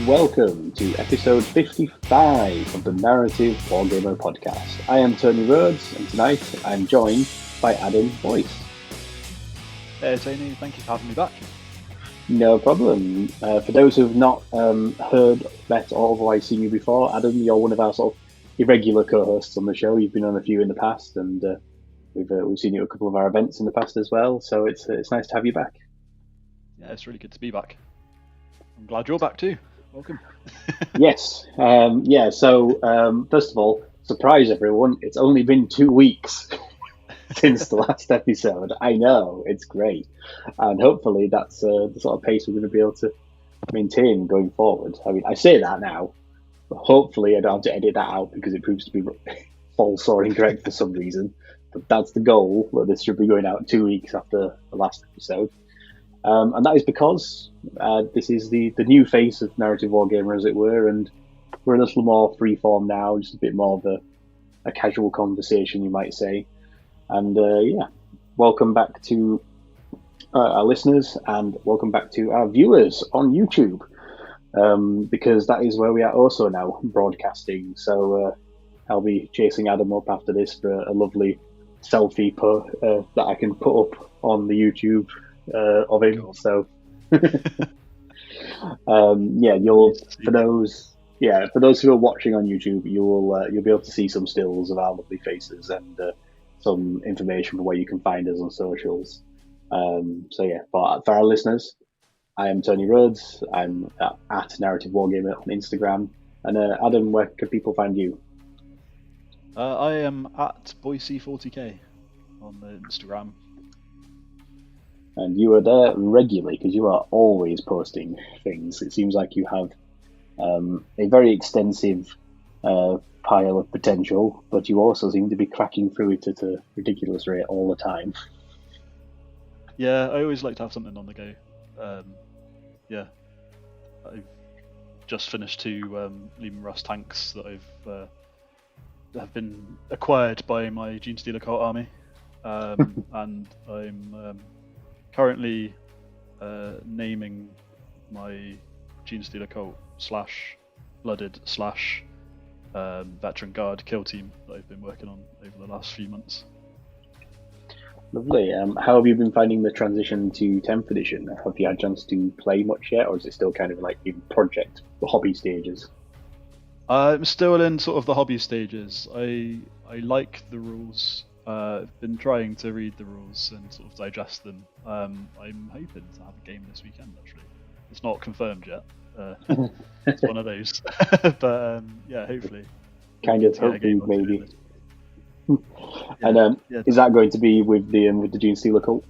welcome to episode 55 of the Narrative Wargamer Podcast. I am Tony Rhodes, and tonight I'm joined by Adam Boyce. Hey Tony, thank you for having me back. No problem. For those who've not heard, met, or otherwise seen you before, Adam, you're one of our sort of irregular co-hosts on the show. You've been on a few in the past, and we've seen you at a couple of our events in the past as well. So it's nice to have you back. Yeah, it's really good to be back. I'm glad you're back too. Welcome. Yes. So first of all, surprise everyone, it's only been 2 weeks since the last episode. I know, it's great. And hopefully that's the sort of pace we're going to be able to maintain going forward. I mean, I say that now, but hopefully I don't have to edit that out because it proves to be false or incorrect for some reason. But that's the goal, that this should be going out 2 weeks after the last episode. And that is because this is the new face of Narrative Wargamer, as it were, and we're a little more freeform now, just a bit more of a casual conversation, you might say. And welcome back to our listeners, and welcome back to our viewers on YouTube, because that is where we are also now broadcasting. So I'll be chasing Adam up after this for a lovely selfie that I can put up on the YouTube of him. God. So for those who are watching on YouTube, you'll be able to see some stills of our lovely faces and some information for where you can find us on socials. But for our listeners, I am Tony Rhodes. I'm at Narrative Wargamer on Instagram. And Adam, where can people find you? I am at Boise40k on the Instagram. And you are there regularly because you are always posting things. It seems like you have a very extensive pile of potential, but you also seem to be cracking through it at a ridiculous rate all the time. Yeah, I always like to have something on the go. I've just finished 2 Lehman Russ tanks that have been acquired by my Genestealer Cult army, and I'm currently naming my Genestealer Cult / Blooded / Veteran Guard kill team that I've been working on over the last few months. Lovely. How have you been finding the transition to 10th edition? Have you had a chance to play much yet, or is it still kind of like in project, hobby stages? I'm still in sort of the hobby stages. I like the rules. I've been trying to read the rules and sort of digest them. I'm hoping to have a game this weekend, actually. It's not confirmed yet. It's one of those. But hopefully. Kind of hoping, maybe. And is that going to be with the Genestealer Cult?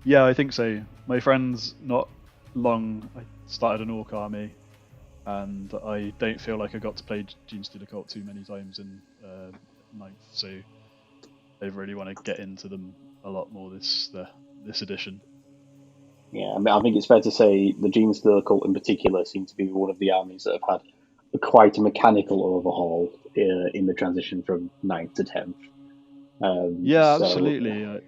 Yeah, I think so. My friends, not long, I started an Orc army, and I don't feel like I got to play Genestealer Cult too many times in 9th, so I really want to get into them a lot more this edition. Yeah, I mean, I think it's fair to say the Genestealer Cult in particular seems to be one of the armies that have had quite a mechanical overhaul in the transition from 9th to 10th. Absolutely.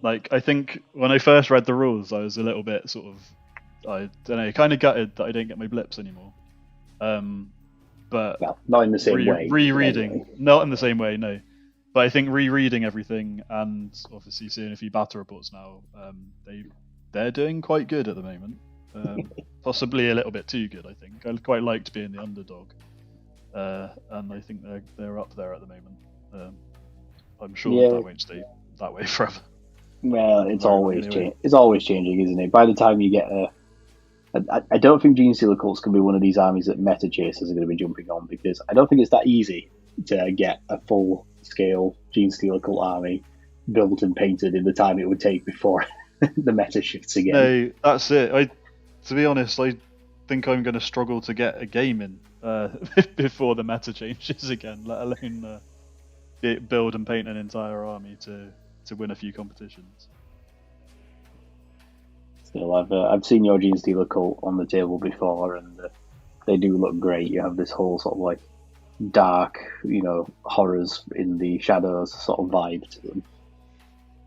I think when I first read the rules, I was a little bit sort of, I don't know, kind of gutted that I didn't get my blips anymore. But not in the same way. Rereading, anyway. Not in the same way, no. But I think rereading everything and obviously seeing a few battle reports now, they're doing quite good at the moment. Possibly a little bit too good, I think. I quite liked being the underdog, and I think they're up there at the moment. I'm sure that won't stay that way forever. Well, it's always changing, isn't it? By the time you get I don't think Genestealer Cults can be one of these armies that meta chasers are going to be jumping on, because I don't think it's that easy to get a full-scale Genestealer Cult army built and painted in the time it would take before the meta shifts again. No, that's it. To be honest, I think I'm going to struggle to get a game in before the meta changes again, let alone build and paint an entire army to win a few competitions. Still, I've seen your Genestealer Cult on the table before, and they do look great. You have this whole sort of like dark, horrors in the shadows sort of vibe to them.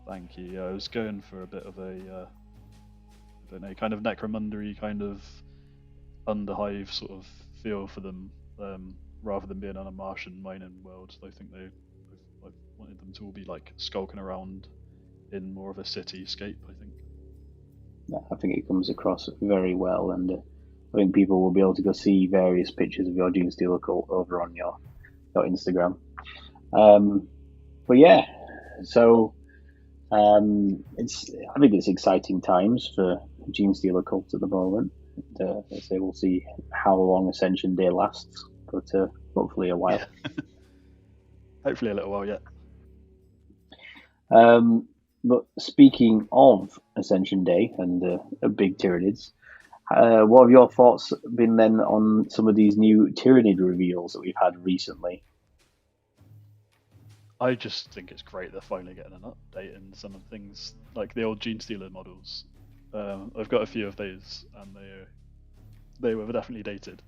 Thank you. Yeah, I was going for a bit of a, kind of necromundery kind of underhive sort of feel for them, rather than being on a Martian mining world. I think I've wanted them to all be like skulking around in more of a cityscape, I think. I think it comes across very well, and I think people will be able to go see various pictures of your Genestealer Cult over on your Instagram. But yeah, so I think it's exciting times for Genestealer Cult at the moment. As I say, we'll see how long Ascension Day lasts, but hopefully a while. Hopefully a little while yet. But speaking of Ascension Day and big Tyranids, what have your thoughts been then on some of these new Tyranid reveals that we've had recently? I just think it's great they're finally getting an update in some of the things, like the old Genestealer models. I've got a few of those, and they were definitely dated.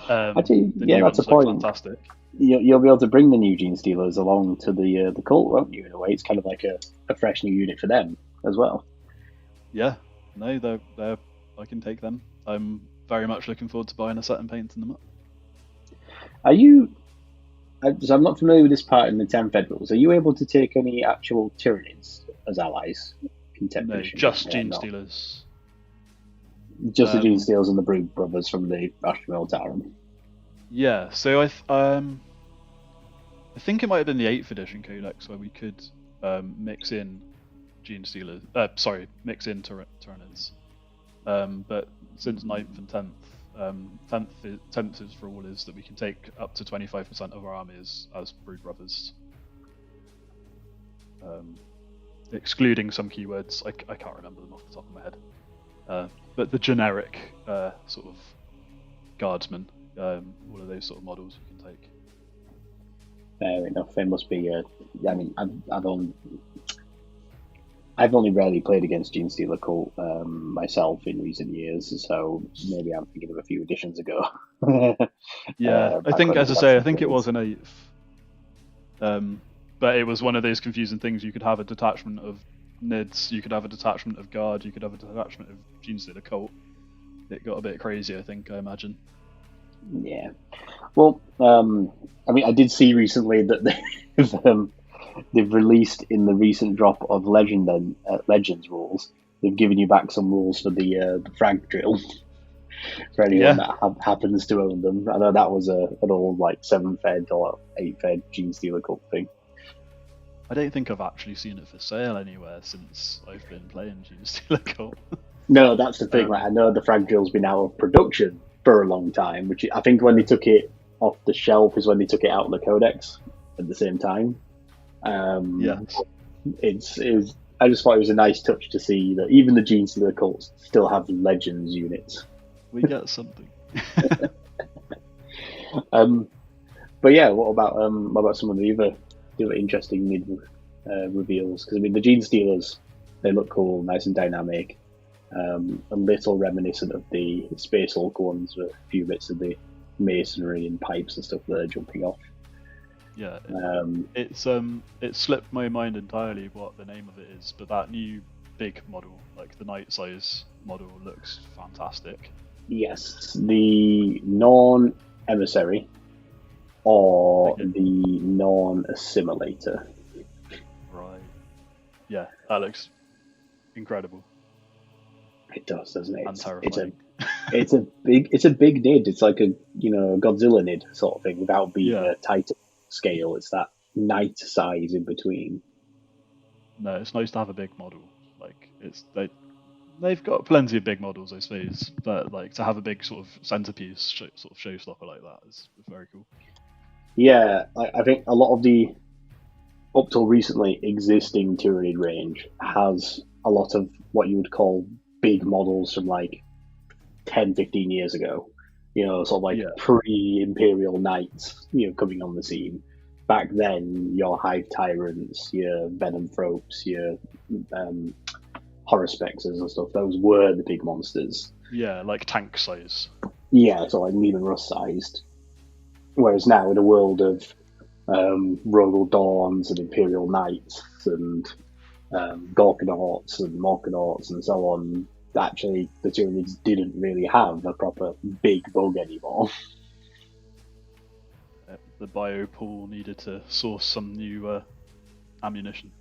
Actually, yeah, that's a point. Fantastic. You'll be able to bring the new Genestealers along to the cult, won't you? In a way, it's kind of like a fresh new unit for them as well. Yeah, no, they're I can take them. I'm very much looking forward to buying a set and painting them up. Are you? So I'm not familiar with this part in the 10th Ed rules. Are you able to take any actual Tyranids as allies? No, just Genestealers. Just the Genestealers and the Brood Brothers from the Ashtamil Taran. Yeah, so I think it might have been the 8th edition Codex where we could mix in Genestealers. Mix in Tyranids. But since 9th and 10th, 10th is for all is that we can take up to 25% of our armies as Brood Brothers. Excluding some keywords, I can't remember them off the top of my head. But the generic sort of guardsmen, all of those sort of models you can take. Fair enough. There must be. I mean, I've only rarely played against Genestealer Cult myself in recent years, so maybe I'm thinking of a few editions ago. Yeah, I think, as I say, I think it was an 8th. But it was one of those confusing things. You could have a detachment of Nids, you could have a detachment of Guard, you could have a detachment of Genestealer Cult. It got a bit crazy, I imagine. Yeah. Well, I mean, I did see recently that they've released in the recent drop of Legends rules. They've given you back some rules for the frag drill for anyone that happens to own them. I know that was an old 7th Ed or 8th Ed Genestealer Cult thing. I don't think I've actually seen it for sale anywhere since I've been playing Genestealer Cult. No, that's the thing. I know the frag drill's been out of production for a long time, which I think when they took it off the shelf is when they took it out of the Codex at the same time. I just thought it was a nice touch to see that even the Genestealer Cults still have Legends units. We get something. But yeah, what about some of the other interesting mid reveals? Because I mean, the Genestealers, they look cool, nice and dynamic. A little reminiscent of the Space Hulk ones, with a few bits of the masonry and pipes and stuff that are jumping off. Yeah, it slipped my mind entirely what the name of it is, but that new big model, like the Knight size model, looks fantastic. Yes, the non-emissary or the non-assimilator. Right. Yeah, that looks incredible. It does, doesn't it? And terrifying. It's a big nid. It's like a Godzilla nid sort of thing without being a Titan scale. It's that Knight size in between. No, it's nice to have a big model. They've got plenty of big models, I suppose, but to have a big sort of centerpiece, sort of showstopper like that is very cool. Yeah, I think a lot of the up till recently existing Tyranid range has a lot of what you would call big models from 10, 15 years ago. Sort of pre-Imperial Knights, coming on the scene. Back then, your Hive Tyrants, your Venom Thropes, your Horror Spectres and stuff, those were the big monsters. Yeah, like tank size. Yeah, so Leman Russ sized. Whereas now, in a world of Rogal Dawns and Imperial Knights and Gorkanauts and Morkanauts and so on, actually the Tyranids didn't really have a proper big bug anymore. The biopool needed to source some new ammunition.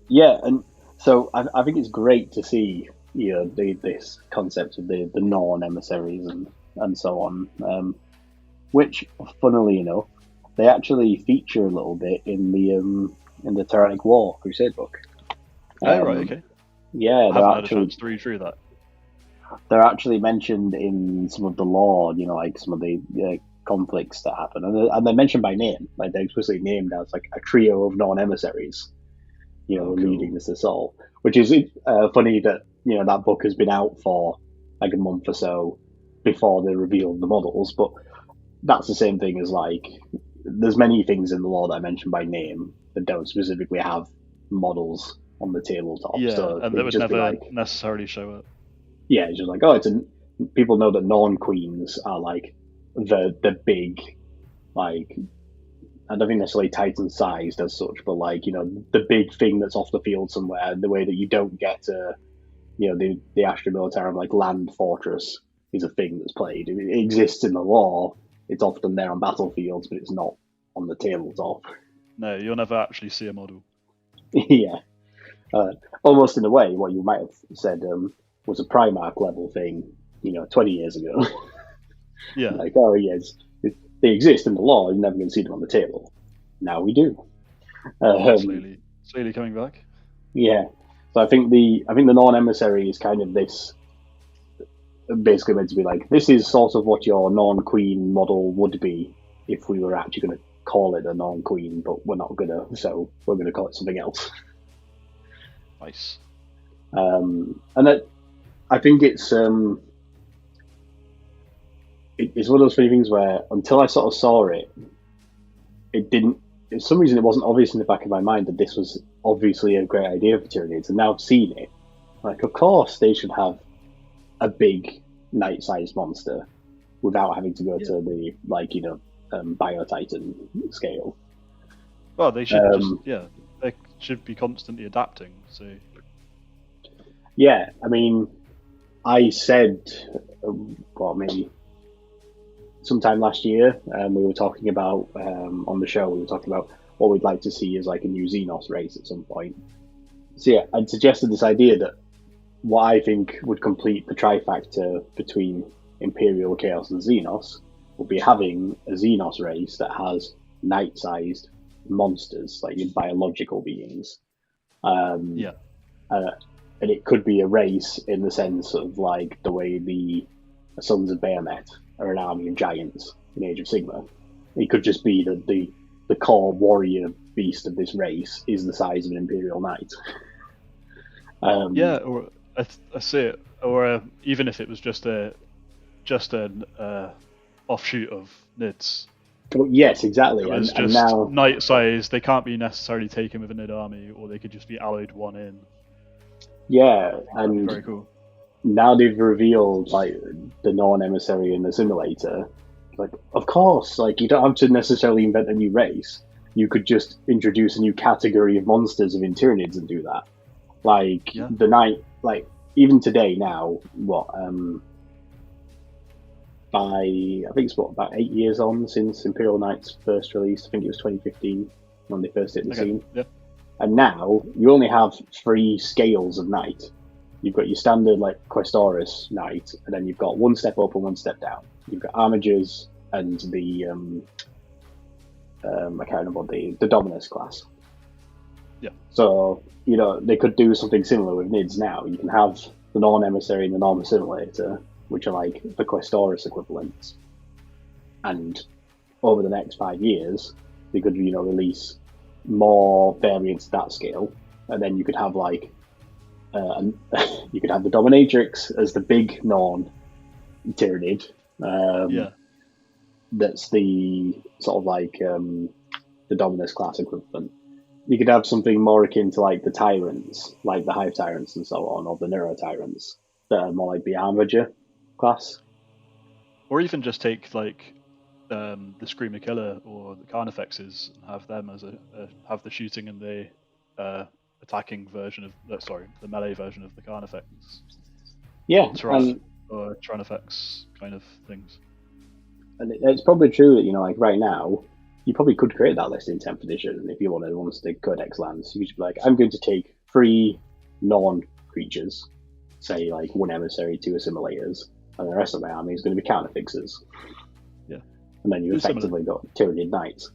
Yeah, and so I think it's great to see this concept of the Norn emissaries and so on, which, funnily enough, they actually feature a little bit in the Tyrannic War Crusade book. Oh, right, okay. Yeah, I haven't had a chance to read through that. They're actually mentioned in some of the lore, like some of the conflicts that happen, and they're mentioned by name. Like they're explicitly named as like a trio of Norn emissaries, leading this assault. Which is funny that that book has been out for like a month or so before they revealed the models, but that's the same thing as like there's many things in the lore that I mentioned by name that don't specifically have models on the tabletop. Yeah, so and that would never necessarily show up. Yeah, it's just like, people know that Norn queens are like the big, like, I don't think necessarily Titan sized as such, but like, the big thing that's off the field somewhere, the way that you don't get the Astra Militarum like land fortress is a thing that's played. It exists in the lore. It's often there on battlefields, but it's not on the tabletop. No, you'll never actually see a model. Yeah. Almost in a way, what you might have said was a Primarch level thing, 20 years ago. Yeah. Like, oh yes, they exist in the lore. You're never going to see them on the table. Now we do. Slowly coming back. Yeah. So I think the Norn emissary is kind of this, basically meant to be like, this is sort of what your Norn queen model would be if we were actually going to call it a Norn queen, but we're not going to, so we're going to call it something else. Nice. And I think it's one of those funny things where until I sort of saw it, it didn't. For some reason, it wasn't obvious in the back of my mind that this was obviously a great idea for Tyranids. And now I've seen it, like, of course they should have a big knight-sized monster without having to go to the Bio-Titan scale. Well, they should they should be constantly adapting. So yeah, I mean, I said, maybe sometime last year, we were talking about on the show. We were talking about what we'd like to see as like a new Xenos race at some point. So yeah, I'd suggested this idea that what I think would complete the trifecta between Imperial Chaos and Xenos would be having a Xenos race that has knight-sized monsters, like biological beings. And it could be a race in the sense of like the way the Sons of Bahamut are an army of giants in Age of Sigmar. It could just be that the core warrior beast of this race is the size of an Imperial Knight. Or I see it, or even if it was just an offshoot of Nids. Well, yes, exactly. It was just now knight size. They can't be necessarily taken with a Nid army, or they could just be alloyed one in. Yeah, and very cool. Now they've revealed like the Norn emissary in the simulator. Like, of course, like you don't have to necessarily invent a new race. You could just introduce a new category of monsters of Tyranids and do that. Like the knight, like even today now, I think it's about 8 years on since Imperial Knights first released. I think it was 2015 when they first hit the scene. Yeah. And now you only have 3 scales of knight. You've got your standard like Questoris knight, and then you've got 1 step up and 1 step down. You've got Armigers and the I can't remember the Dominus class. Yeah. So they could do something similar with Nids now. You can have the Norn emissary and the Norn assimilator, which are like the Questoris equivalents, and over the next 5 years, they could release more variants at that scale, and then you could have like you could have the Dominatrix as the big Norn Tyranid. That's the sort of like the Dominus class equivalent. You could have something more akin to like the Tyrants, like the Hive Tyrants and so on, or the Neuro Tyrants that are more like the Armiger class. Or even just take like the Screamer Killer or the Carnifexes and have them as have the shooting and the attacking version of the melee version of the Carnifex. Yeah, or Tron effects kind of things. and it's probably true that like right now, you probably could create that list in 10th edition if you wanted once the Codex lands. You could be like, I'm going to take 3 non-creatures, say like 1 emissary, 2 assimilators, and the rest of my army is going to be counterfixers. Yeah, and then you effectively got Tyranid Knights.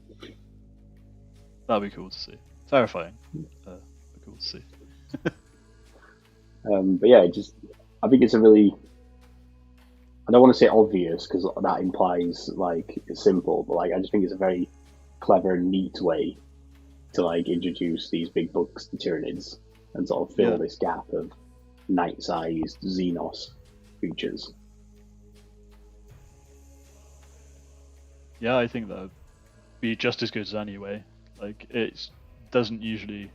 That'd be cool to see. Terrifying, but cool to see. But yeah, I think it's a really, I don't want to say obvious because that implies like it's simple, but like I just think it's a very clever and neat way to like introduce these big bugs to Tyranids and sort of fill this gap of knight-sized Xenos creatures. Yeah, I think that would be just as good as anyway. Like it doesn't usually.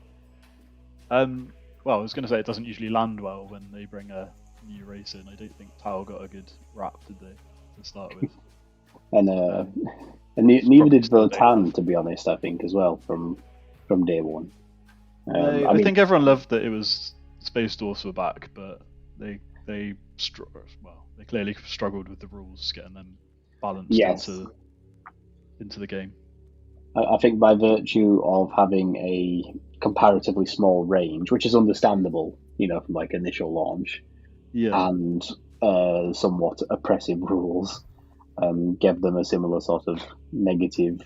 Well, I was going to say it doesn't usually land well when they bring a new race in. I don't think Tau got a good rap, did they, to start with? And neither did Votan, to be honest. I think as well from day one. I think everyone loved that it was Space Dwarfs were back, but they clearly struggled with the rules, getting them balanced into the game. I think by virtue of having a comparatively small range, which is understandable, from like initial launch, and somewhat oppressive rules, gave them a similar sort of negative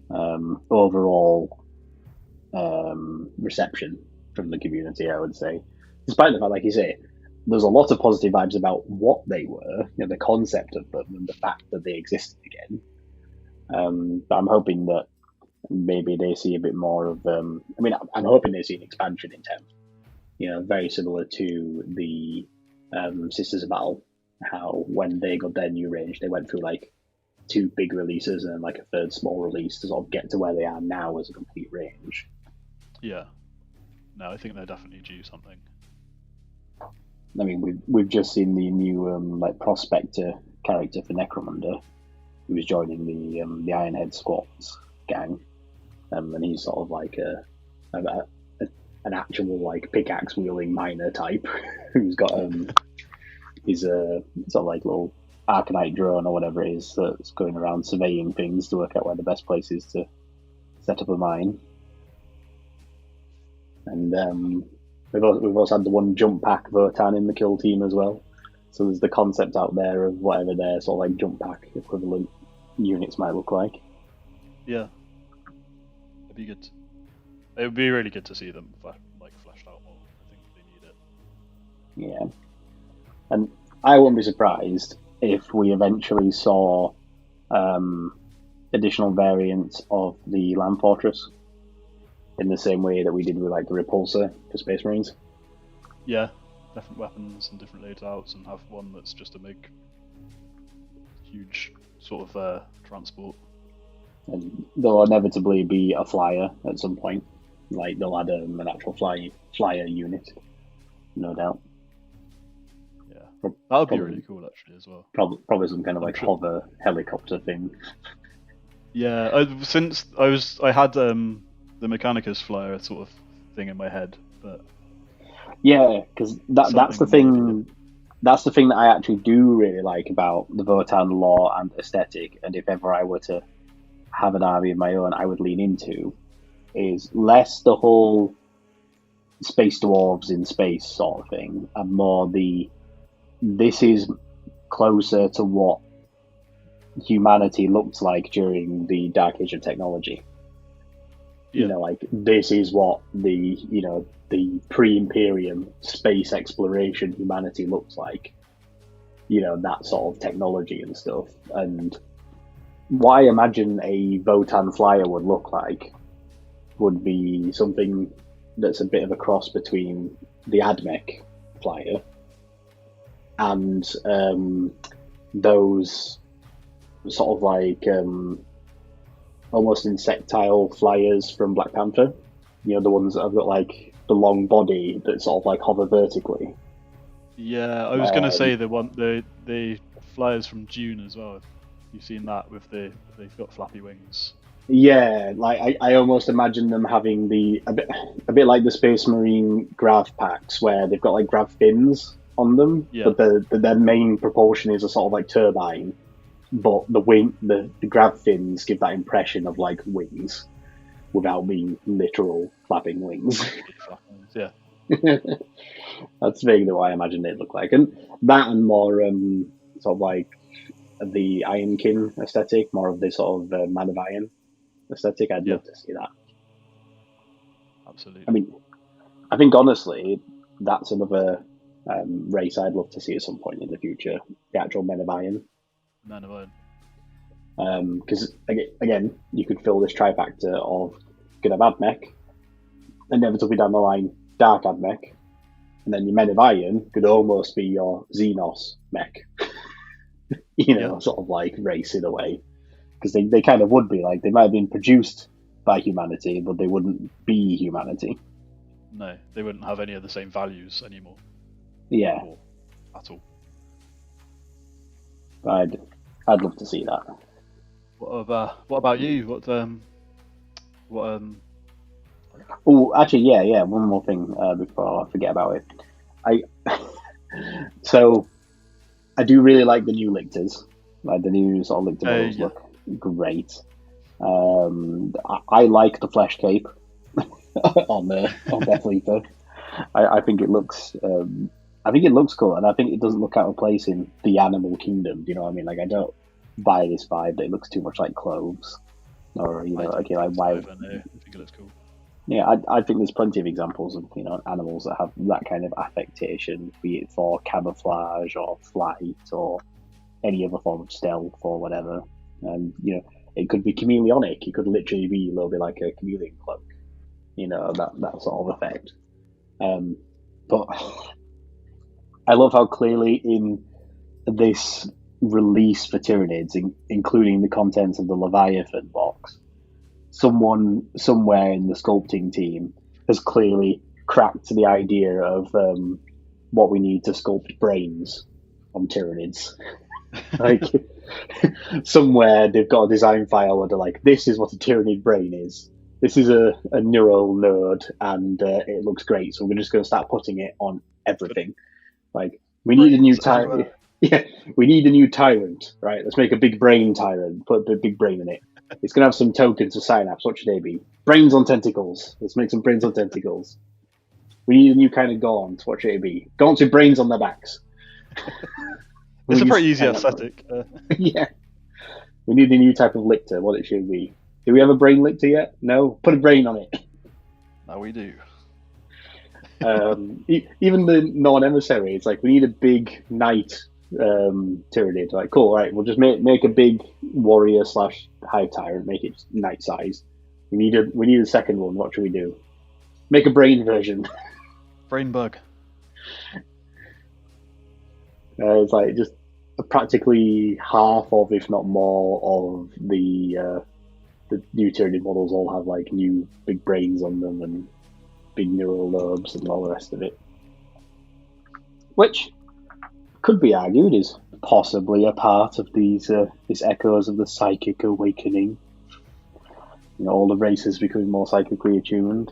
overall reception from the community, I would say. Despite the fact, like you say, there's a lot of positive vibes about what they were, the concept of them, and the fact that they existed again. But I'm hoping that maybe they see a bit more of. I'm hoping they see an expansion in 10th. Very similar to the Sisters of Battle. How when they got their new range, they went through like 2 big releases and then like a 3rd small release to sort of get to where they are now as a complete range. Yeah. No, I think they're definitely due something. I mean, we've just seen the new Prospector character for Necromunda, who's joining the Ironhead Squats gang, and he's sort of like an actual like pickaxe wielding miner type who's got his sort of like little Arcanite drone or whatever it is that's going around surveying things to work out where the best place is to set up a mine. And we've also had the one jump pack Votan in the kill team as well. So there's the concept out there of whatever their sort of like jump pack equivalent units might look like. Yeah, it'd be good. It would be really good to see them fleshed out more. I think they need it. Yeah, and I wouldn't be surprised if we eventually saw additional variants of the Land Fortress in the same way that we did with like the Repulsor for Space Marines. Yeah, different weapons and different layouts, and have one that's just a big, huge sort of transport. And there'll inevitably be a flyer at some point. Like they'll add an actual flyer unit, no doubt. Yeah, that would be really cool actually as well. Probably some kind of hover helicopter thing. Yeah, I had the Mechanicus flyer sort of thing in my head, but yeah, because that's the thing. That's the thing that I actually do really like about the Votan lore and aesthetic. And if ever I were to have an army of my own, I would lean into is less the whole space dwarves in space sort of thing, and more this is closer to what humanity looked like during the Dark Age of technology. Yeah. This is what the pre-Imperium space exploration humanity looks like. That sort of technology and stuff. And what I imagine a Votan flyer would look like would be something that's a bit of a cross between the Admech flyer and those sort of like almost insectile flyers from Black Panther. The ones that have got like the long body that sort of like hover vertically. Yeah, I was going to say the flyers from Dune as well. You've seen that with they've got flappy wings. Yeah, like I almost imagine them having a bit like the Space Marine grav packs where they've got like grav fins on them, Yeah. but their main propulsion is a sort of like turbine, but the grav fins give that impression of like wings without being literal flapping wings. Yeah. That's vaguely what I imagine they'd look like, and that and more sort of like the Ironkin aesthetic, more of the sort of Man of Iron aesthetic. I'd love to see that. Absolutely. I mean, I think honestly, that's another race I'd love to see at some point in the future. The actual Men of Iron. Men of Iron. Because again, you could fill this trifactor of good have Admech, inevitably down the line, Dark Admech, and then your Men of Iron could almost be your Xenos mech. Sort of like race in a way. Because they kind of would be like, they might have been produced by humanity, but they wouldn't be humanity. No, they wouldn't have any of the same values anymore. Yeah. At all. I'd love to see that. What about you? Oh, actually, yeah. One more thing before I forget about it. So I do really like the new lictors. Like the new sort of lictor models look great. I like the flesh cape on Death Leaper. I think it looks cool, and I think it doesn't look out of place in the animal kingdom. Do you know what I mean? Like, I don't buy this vibe that it looks too much like cloves, or like why? I think it looks cool. Yeah, I think there's plenty of examples of animals that have that kind of affectation, be it for camouflage or flight or any other form of stealth or whatever. And it could be chameleonic. It could literally be a little bit like a chameleon cloak. That sort of effect. But I love how clearly in this release for Tyranids, including the contents of the Leviathan box, someone somewhere in the sculpting team has clearly cracked the idea of what we need to sculpt brains on Tyranids. Like, somewhere they've got a design file where they're like, this is what a Tyranid brain is. This is a neural node, and it looks great, so we're just going to start putting it on everything. Like, we need a new tyrant. Yeah, we need a new tyrant, right? Let's make a big brain tyrant. Put a big brain in it. It's going to have some tokens for synapse. What should they be? Brains on tentacles. Let's make some brains on tentacles. We need a new kind of gaunt. What should it be? Gaunts with brains on their backs. It's a pretty easy aesthetic. Yeah. We need a new type of lictor. What it should be. Do we have a brain lictor yet? No. Put a brain on it. Now we do. Even the non-emissary, it's like we need a big knight Tyranid. Like, cool, right? We'll just make a big warrior / high tyrant. Make it knight size. We need a second one. What should we do? Make a brain version. Brain bug. It's like just practically half of, if not more, of the new Tyranid models all have like new big brains on them and big neural lobes and all the rest of it, which could be argued is possibly a part of these echoes of the psychic awakening. All the races becoming more psychically attuned,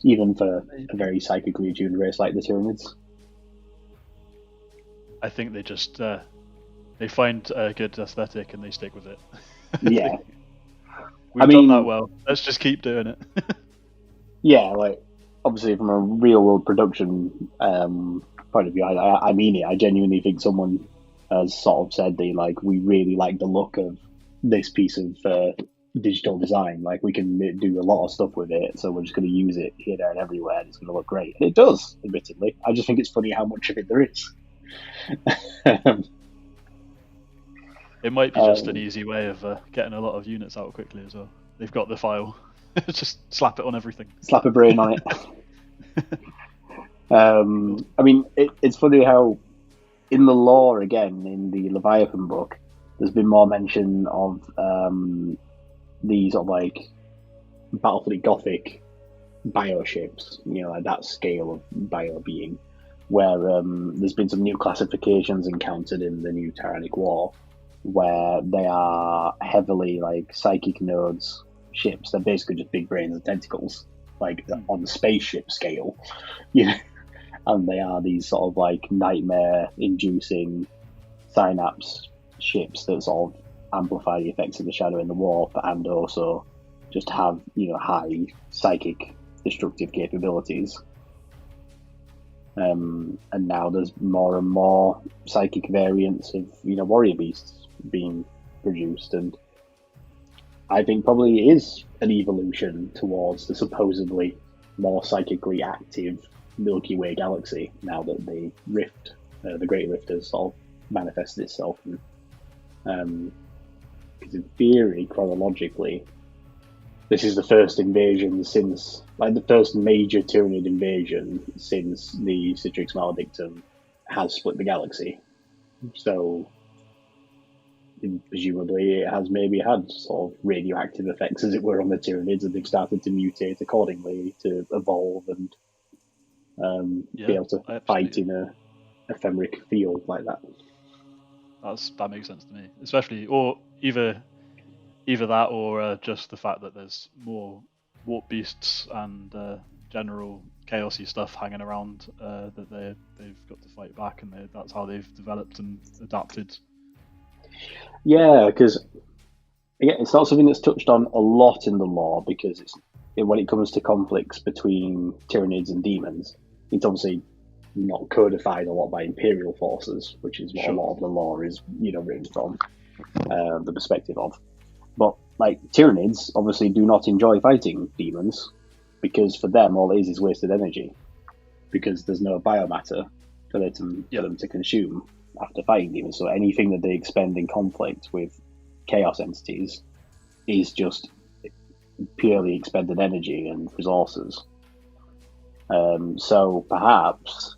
even for a very psychically attuned race like the Tyranids. I think they just they find a good aesthetic and they stick with it. Yeah. We've done that well. Let's just keep doing it. Yeah, like, obviously from a real world production point of view, I mean it. I genuinely think someone has sort of said we really like the look of this piece of digital design. Like, we can do a lot of stuff with it, so we're just going to use it here, there, and everywhere, and it's going to look great. And it does, admittedly. I just think it's funny how much of it there is. It might be just an easy way of getting a lot of units out quickly as well. They've got the file. Just slap it on everything. Slap a brain on it. I mean, it's funny how in the lore, again, in the Leviathan book, there's been more mention of these sort of like Battlefleet Gothic bioships, like that scale of bio being, where there's been some new classifications encountered in the new Tyrannic War, where they are heavily like psychic nodes ships. They're basically just big brains and tentacles, like on the spaceship scale, and they are these sort of like nightmare-inducing synapse ships that sort of amplify the effects of the shadow in the warp, and also just have high psychic destructive capabilities. And now there's more and more psychic variants of warrior beasts being produced, and I think probably is an evolution towards the supposedly more psychically active Milky Way galaxy now that the rift, the Great Rift, has sort of manifested itself. Because in theory, chronologically, this is the first invasion since, the first major Tyranid invasion since the Citrix Maledictum has split the galaxy. So, presumably, it has maybe had sort of radioactive effects, as it were, on the Tyranids, and they've started to mutate accordingly to evolve and be able to fight in a ephemeric field like that. That makes sense to me, especially, or either that, or just the fact that there's more warp beasts and general chaosy stuff hanging around that they've got to fight back, and that's how they've developed and adapted. Yeah, because it's not something that's touched on a lot in the lore, because when it comes to conflicts between Tyranids and demons, it's obviously not codified a lot by Imperial forces, which is what a lot of the lore is written from the perspective of. But Tyranids obviously do not enjoy fighting demons, because for them all it is wasted energy, because there's no biomatter for them to consume after fighting demons. So anything that they expend in conflict with chaos entities is just purely expended energy and resources. So perhaps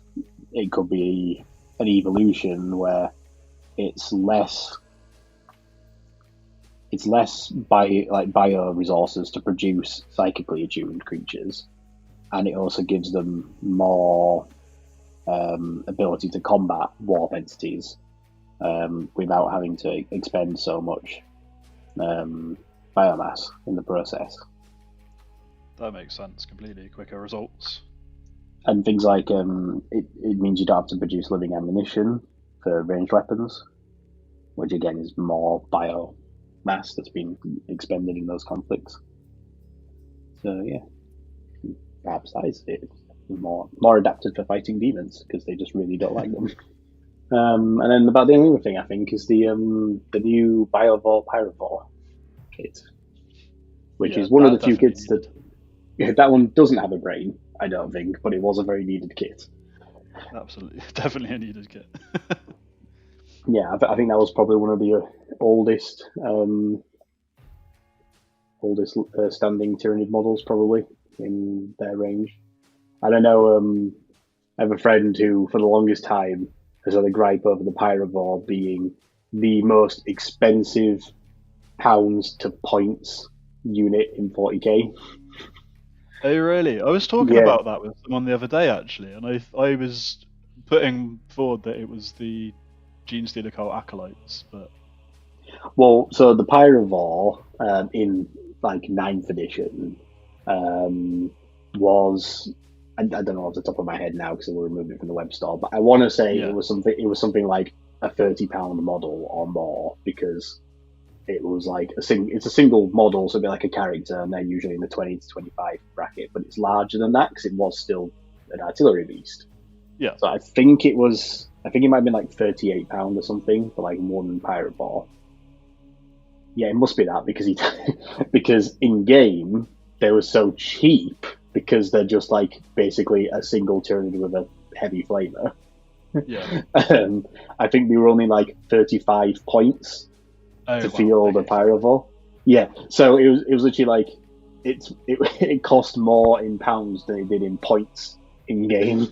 it could be an evolution where it's less bio resources to produce psychically attuned creatures, and it also gives them more ability to combat warp entities without having to expend so much biomass in the process. That makes sense completely. Quicker results. And things like it means you don't have to produce living ammunition for ranged weapons, which again is more biomass that's been expended in those conflicts. So yeah, perhaps that is it. More adapted for fighting demons, because they just really don't like them. And then about the only other thing I think is the new Biovore Pyrovore kit, which is one of the few kits that one doesn't have a brain, I don't think, but it was a very needed kit. Absolutely, definitely a needed kit. Yeah, I think that was probably one of the oldest standing Tyranid models, probably, in their range. And I know I have a friend who, for the longest time, has had a gripe over the Pyrovore being the most expensive pounds to points unit in 40k. Oh, really? I was talking about that with someone the other day, actually, and I was putting forward that it was the Genestealer Cult Acolytes, but... Well, so the Pyrovore in 9th edition was... I don't know off the top of my head now because we removed it from the web store, but I want to say it was something like a £30 model or more, because it was it's a single model, so it'd be like a character, and they're usually in the 20 to 25 bracket, but it's larger than that because it was still an artillery beast. Yeah. So I think it might have been £38 or something for one Pyrovore. Yeah, it must be that, because in game they were so cheap, because they're just basically a single Tyranid with a heavy flamer. Yeah. I think they were only 35 points to field the Pyrovore. Yeah, so it was literally it cost more in pounds than it did in points in game.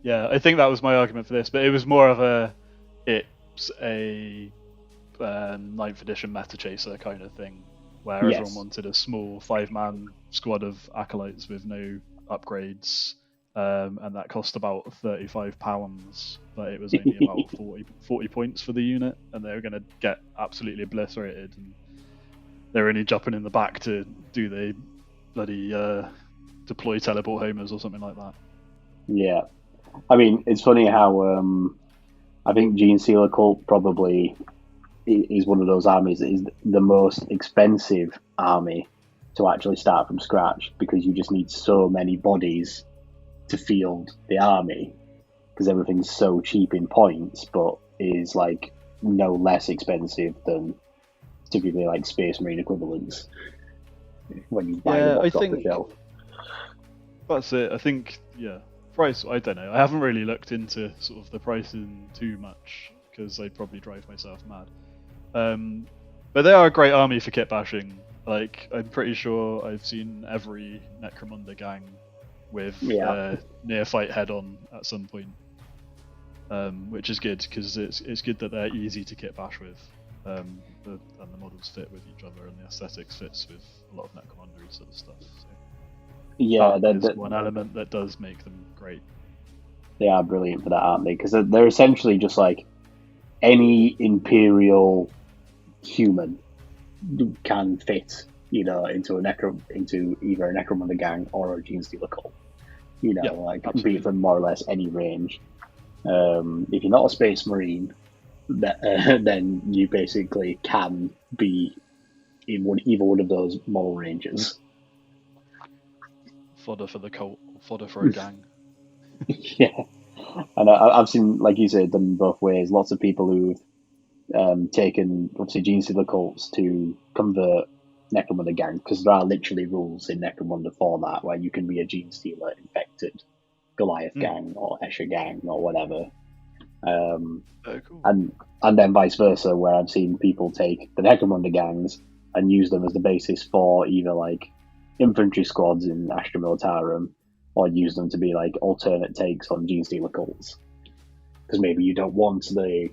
Yeah, I think that was my argument for this, but it was more of it's a 9th edition meta chaser kind of thing, where everyone wanted a small 5-man squad of acolytes with no upgrades, and that cost about £35, but it was only about 40 points for the unit, and they were going to get absolutely obliterated, and they were only jumping in the back to do the bloody deploy teleport homers or something like that. Yeah. I mean, it's funny how I think Genestealer Cult probably is one of those armies that is the most expensive army to actually start from scratch, because you just need so many bodies to field the army, because everything's so cheap in points, but is like no less expensive than typically like Space Marine equivalents when you buy them off the shelf. That's it. I think, price, I don't know. I haven't really looked into sort of the pricing too much, because I'd probably drive myself mad. But they are a great army for kit bashing. Like, I'm pretty sure I've seen every Necromunda gang with near-fight head-on at some point, which is good, because it's good that they're easy to kit bash with, and the models fit with each other, and the aesthetics fits with a lot of Necromunda sort of stuff. So yeah, that's one element that does make them great. They are brilliant for that, aren't they? Because they're essentially just like any Imperial human can fit, into either a Necromunda gang or a Genestealer Cult. Absolutely. Be it from more or less any range. If you're not a Space Marine, then you basically can be in either one of those model ranges. Fodder for the cult, fodder for a gang. Yeah, and I've seen, like you said, them both ways. Lots of people who've taken, obviously, Genestealer Cults to convert Necromunda gang, because there are literally rules in Necromunda for that, where you can be a Genestealer infected Goliath gang or Escher gang or whatever. Cool. And then vice versa, where I've seen people take the Necromunda gangs and use them as the basis for either like infantry squads in Astra Militarum, or use them to be like alternate takes on Genestealer Cults, because maybe you don't want the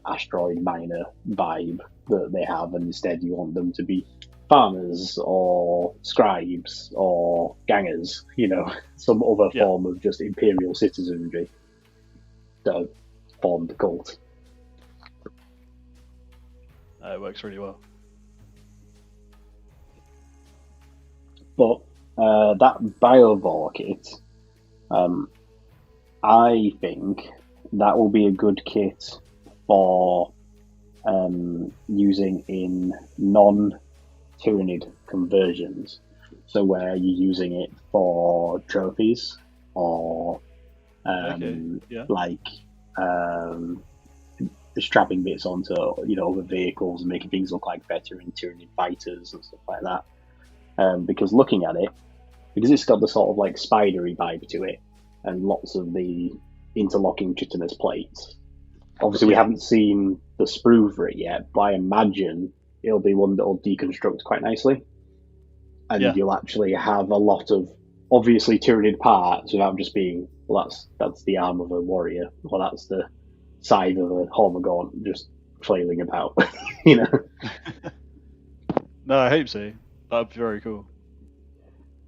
asteroid miner vibe that they have, and instead you want them to be farmers or scribes or gangers, some other form of just imperial citizenry that formed the cult. It works really well. But that Biovore kit, I think that will be a good kit for using in non-Tyranid conversions. So where you're using it for trophies or strapping bits onto other vehicles and making things look like better in Tyranid fighters and stuff like that. Because looking at it, because it's got the sort of like spidery vibe to it, and lots of the interlocking chitinous plates. Obviously, we haven't seen the sprue for it yet, but I imagine it'll be one that will deconstruct quite nicely, and you'll actually have a lot of obviously Tyranid parts without just being, well, that's the arm of a warrior, or that's the side of a Hormagaunt just flailing about, No, I hope so. That'd be very cool.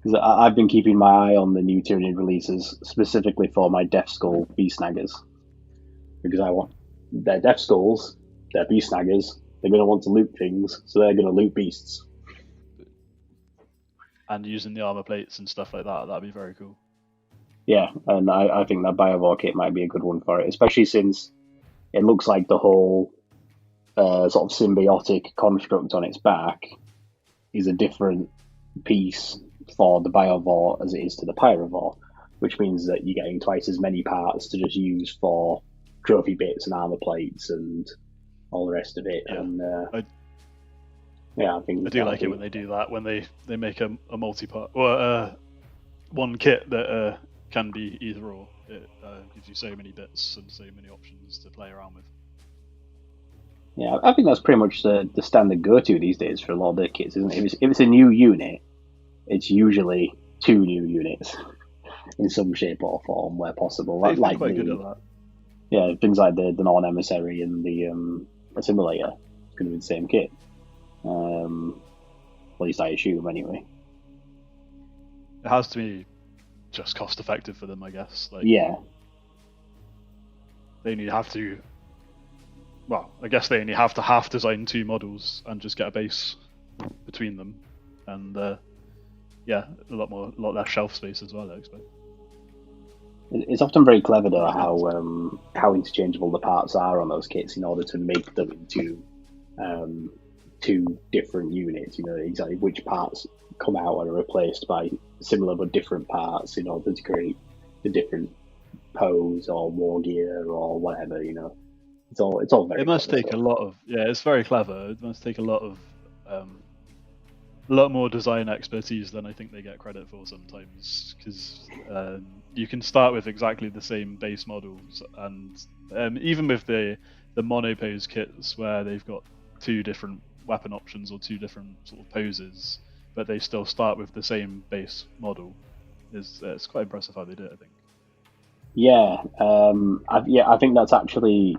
Because I've been keeping my eye on the new Tyranid releases, specifically for my Death Skull Beast Snaggers. Because they're Death Skulls, they're Beast Snaggers, they're going to want to loot things, so they're going to loot beasts. And using the armor plates and stuff like that, that'd be very cool. Yeah, and I think that Biovore kit might be a good one for it, especially since it looks like the whole sort of symbiotic construct on its back is a different piece for the Biovore as it is to the Pyrovore, which means that you're getting twice as many parts to just use for trophy bits and armor plates and all the rest of it. Yeah. And I think I do like it when they do that, when they make a multi-part or one kit that can be either or. It gives you so many bits and so many options to play around with. Yeah, I think that's pretty much the standard go-to these days for a lot of the kits, isn't it? If it's a new unit, it's usually 2 new units in some shape or form where possible. They've been quite good at that. Yeah, things like the non-emissary and the assimilator is going to be the same kit. At least I assume, anyway. It has to be just cost-effective for them, I guess. Yeah. They only have to. Well, I guess they only have to half design 2 models and just get a base between them, and a lot less shelf space as well, I expect. It's often very clever though how interchangeable the parts are on those kits in order to make them into two different units. You know exactly which parts come out and are replaced by similar but different parts in order to create the different pose or war gear or whatever. You know, it's all very. It must take stuff. a lot of it's very clever. It must take a lot of a lot more design expertise than I think they get credit for sometimes, because you can start with exactly the same base models, and even with the monopose kits where they've got two different weapon options or two different sort of poses, but they still start with the same base model. It's quite impressive how they do it, I think. Yeah, I think that's actually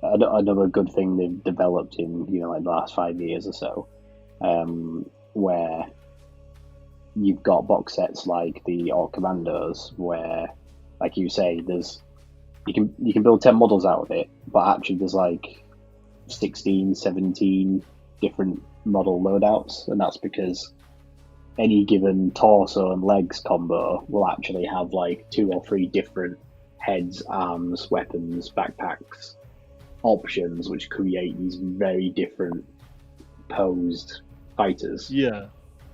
another good thing they've developed in like the last 5 years or so, where you've got box sets like the Orc Commandos, where, like you say, you can build 10 models out of it, but actually there's like 16, 17 different model loadouts, and that's because any given torso and legs combo will actually have like 2 or 3 different heads, arms, weapons, backpacks options, which create these very different posed fighters. Yeah,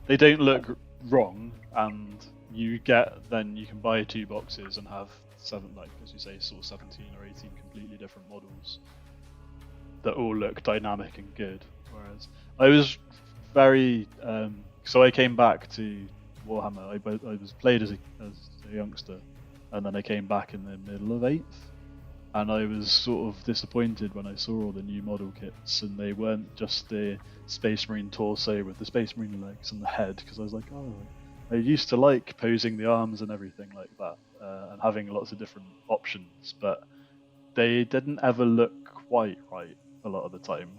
they don't look wrong, and you can buy 2 boxes and have 7, like as you say, sort of 17 or 18 completely different models that all look dynamic and good. Whereas I was very so I came back to Warhammer. I was played as a youngster, and then I came back in the middle of 8th, and I was sort of disappointed when I saw all the new model kits, and they weren't just the Space Marine torso with the Space Marine legs and the head, because I was like, oh, I used to like posing the arms and everything like that, and having lots of different options, but they didn't ever look quite right a lot of the time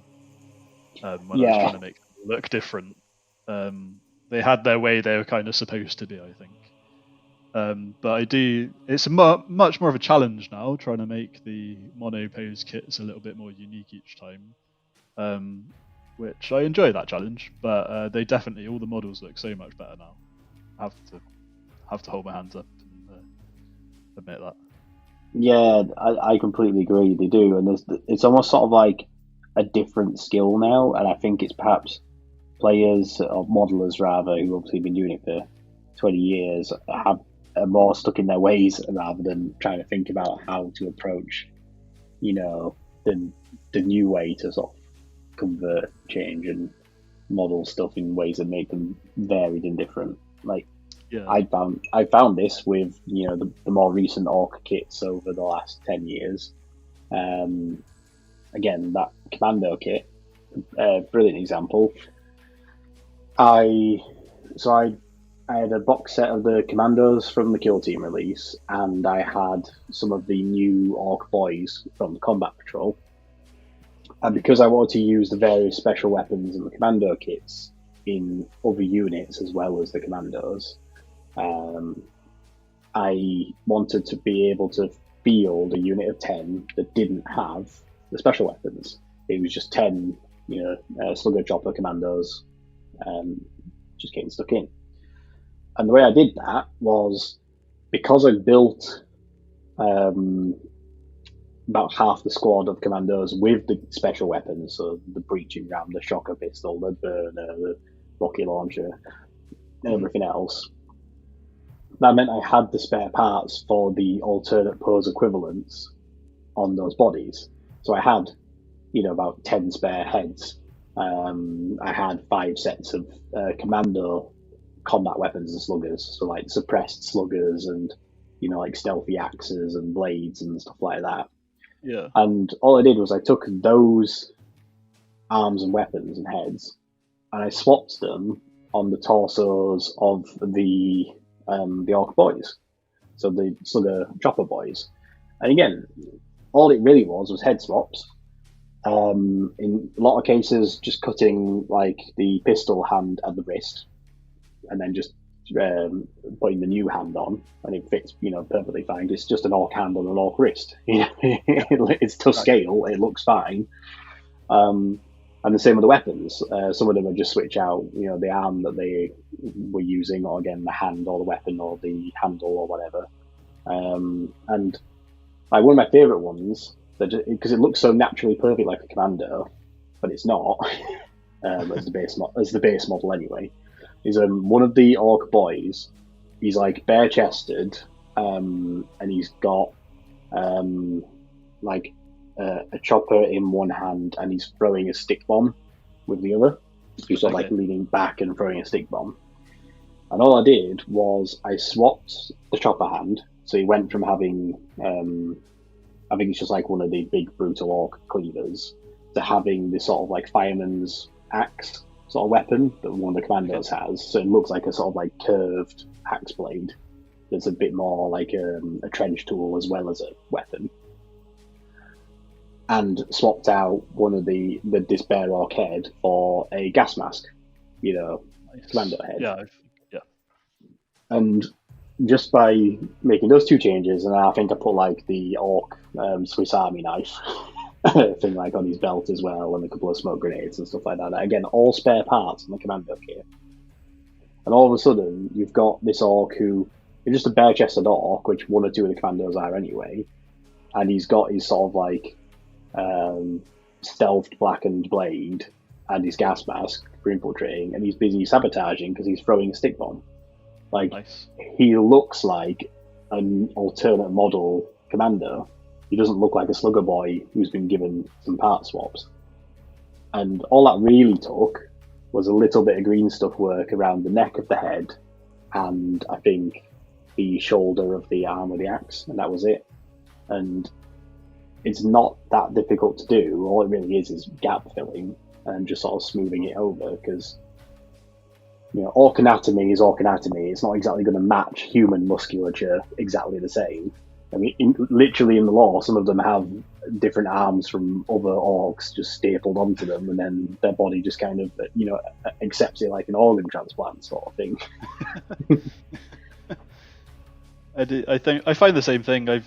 when I was trying to make them look different. They had their way they were kind of supposed to be, I think. But it's much more of a challenge now, trying to make the mono pose kits a little bit more unique each time, which I enjoy that challenge. But they definitely, all the models look so much better now. I have to hold my hands up and admit that. Yeah, I completely agree. They do, and it's almost sort of like a different skill now, and I think it's perhaps players or modelers rather, who obviously been doing it for 20 years, are more stuck in their ways rather than trying to think about how to approach, the new way to sort of convert, change, and model stuff in ways that make them varied and different. Like, yeah. I found this with the more recent Orc kits over the last 10 years. Again, that Commando kit, brilliant example. I had a box set of the Commandos from the Kill Team release, and I had some of the new Orc boys from the Combat Patrol. And because I wanted to use the various special weapons and the Commando kits in other units as well as the Commandos, I wanted to be able to field a unit of 10 that didn't have the special weapons. It was just 10, Slugger Chopper Commandos, just getting stuck in. And the way I did that was, because I built about half the squad of Commandos with the special weapons, so the breaching ram, the shocker pistol, the burner, the rocket launcher, and everything else. That meant I had the spare parts for the alternate pose equivalents on those bodies. So I had, about 10 spare heads. I had 5 sets of Commando combat weapons and sluggers, so like suppressed sluggers and like stealthy axes and blades and stuff like that. Yeah. And all I did was I took those arms and weapons and heads, and I swapped them on the torsos of the Orc boys, so the Slugger Chopper boys. And again, all it really was head swaps. In a lot of cases, just cutting like the pistol hand at the wrist, and then just putting the new hand on, and it fits, perfectly fine. It's just an Orc hand on an Orc wrist. It's to scale. It looks fine. And the same with the weapons. Some of them would just switch out, the arm that they were using, or again the hand or the weapon or the handle or whatever. And like one of my favourite ones, because it looks so naturally perfect like a commando, but it's not as the base model anyway. Is one of the orc boys. He's like bare chested, and he's got like a chopper in one hand, and he's throwing a stick bomb with the other. He's sort of like leaning back and throwing a stick bomb. And all I did was I swapped the chopper hand, so he went from having I think it's just like one of the big brutal orc cleavers, to having this sort of like fireman's axe sort of weapon that one of the commandos has. So it looks like a sort of like curved axe blade that's a bit more like a trench tool as well as a weapon. And swapped out one of the despair orc head for a gas mask, nice. Commando head. Yeah. And just by making those two changes, and I think I put like the orc Swiss Army knife thing like on his belt as well, and a couple of smoke grenades and stuff like that. Again, all spare parts on the commando kit. And all of a sudden, you've got this orc who is just a bare-chested orc, which one or two of the commandos are anyway, and he's got his sort of like stealthed blackened blade and his gas mask for infiltrating, and he's busy sabotaging because he's throwing a stick bomb. Like, nice. He looks like an alternate model commando. He doesn't look like a slugger boy who's been given some part swaps. And all that really took was a little bit of green stuff work around the neck of the head, and I think the shoulder of the arm with the axe, and that was it. And it's not that difficult to do. All it really is gap filling and just sort of smoothing it over, because orc anatomy is orc anatomy. It's not exactly going to match human musculature exactly the same. I mean, literally in the lore, some of them have different arms from other orcs just stapled onto them, and then their body just kind of, accepts it like an organ transplant sort of thing. I find the same thing. I've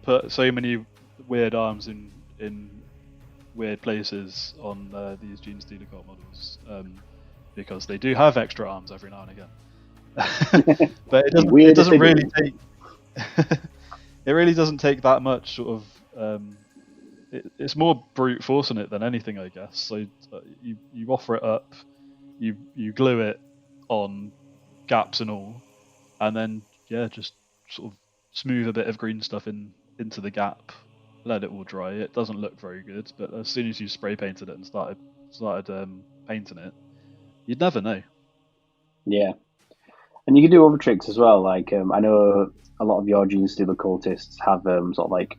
put so many weird arms in weird places on these Genestealer Cult models, because they do have extra arms every now and again. But it doesn't really take. It really doesn't take that much sort of. It's more brute forcing it than anything, I guess. So you offer it up, you glue it on gaps and all, and then just sort of smooth a bit of green stuff into the gap, let it all dry. It doesn't look very good, but as soon as you spray painted it and started painting it, you'd never know. Yeah. And you can do other tricks as well. Like I know a lot of your Genestealer cultists have sort of like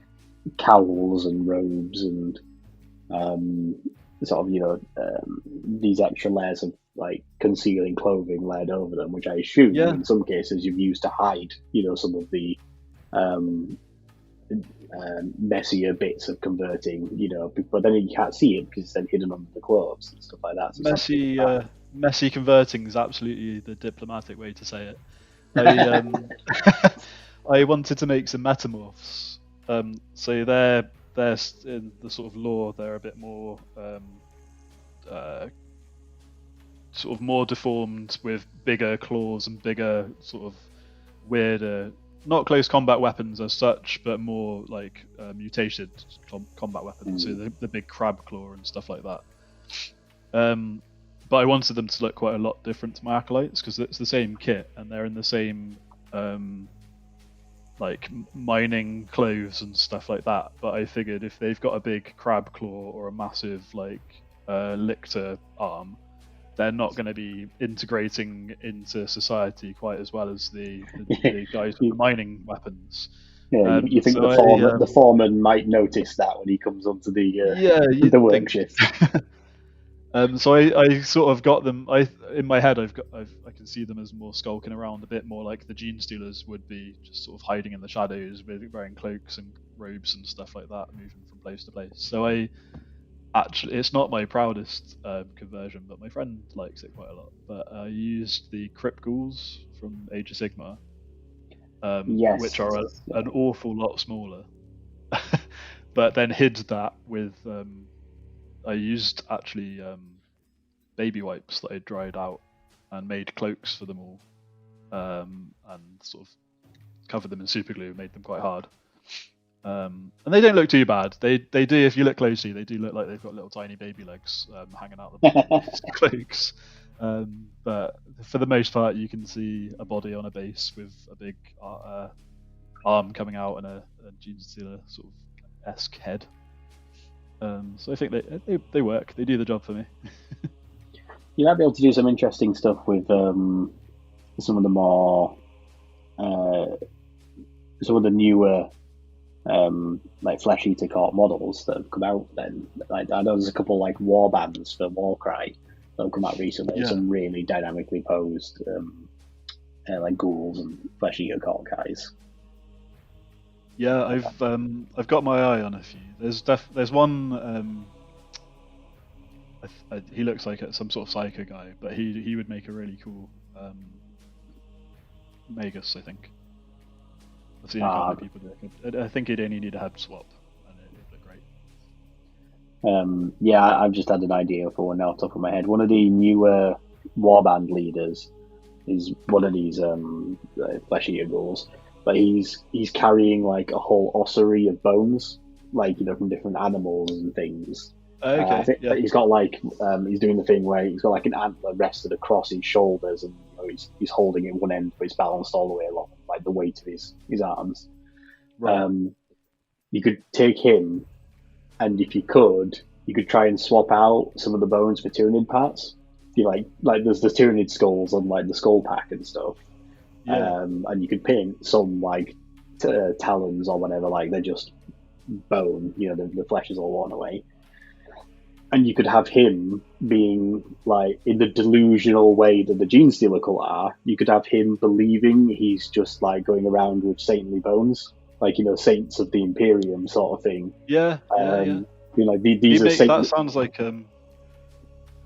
cowls and robes and sort of these extra layers of like concealing clothing layered over them, which I assume in some cases you've used to hide some of the messier bits of converting. But then you can't see it because it's then hidden under the clothes and stuff like that. So messy converting is absolutely the diplomatic way to say it. I wanted to make some metamorphs. So they're in the sort of lore, they're a bit more sort of more deformed with bigger claws and bigger sort of weirder, not close combat weapons as such, but more like mutated combat weapons. So the big crab claw and stuff like that. But I wanted them to look quite a lot different to my acolytes because it's the same kit and they're in the same like mining clothes and stuff like that. But I figured if they've got a big crab claw or a massive like lictor arm, they're not going to be integrating into society quite as well as the guys with the mining weapons. Yeah, you think the foreman might notice that when he comes onto the work shift. So I sort of got them. In my head, I can see them as more skulking around, a bit more like the Genestealers would be, just sort of hiding in the shadows, wearing cloaks and robes and stuff like that, moving from place to place. So it's not my proudest conversion, but my friend likes it quite a lot. But I used the Crypt Ghouls from Age of Sigmar, which are an awful lot smaller, but then hid that with. I used actually baby wipes that I dried out and made cloaks for them all, and sort of covered them in super glue, made them quite hard. And they don't look too bad. They do, if you look closely, they do look like they've got little tiny baby legs hanging out the bottom of these cloaks. But for the most part, you can see a body on a base with a big arm coming out and a Genestealer sort of esque head. So I think they work. They do the job for me. You might be able to do some interesting stuff with some of the more some of the newer like Flesh Eater Cult models that have come out. Then, like, I know there's a couple like war bands for Warcry that have come out recently. Yeah. Some really dynamically posed like ghouls and Flesh Eater Cult guys. Yeah, I've got my eye on a few. There's one. He looks like some sort of psycho guy, but he would make a really cool Magus, I think. I've seen a couple of people do it. I think he'd only need a head swap, and it would look great. Yeah, I've just had an idea for one now off the top of my head. One of the newer warband leaders is one of these Flesh Eater ghouls, but he's carrying like a whole ossuary of bones, like, you know, from different animals and things. Okay. I think he's got like he's doing the thing where he's got like an antler rested across his shoulders, and, you know, he's holding it one end, but he's balanced all the way along, like the weight of his arms. Right. You could take him, and if you could try and swap out some of the bones for Tyranid parts. You like there's the Tyranid skulls on like the skull pack and stuff. Yeah. And you could paint some like talons or whatever, like they're just bone, you know, the flesh is all worn away. And you could have him being like, in the delusional way that the Genestealer Cult are, you could have him believing he's just like going around with saintly bones, like, you know, saints of the Imperium sort of thing. Yeah. You know, these are saintly. That sounds like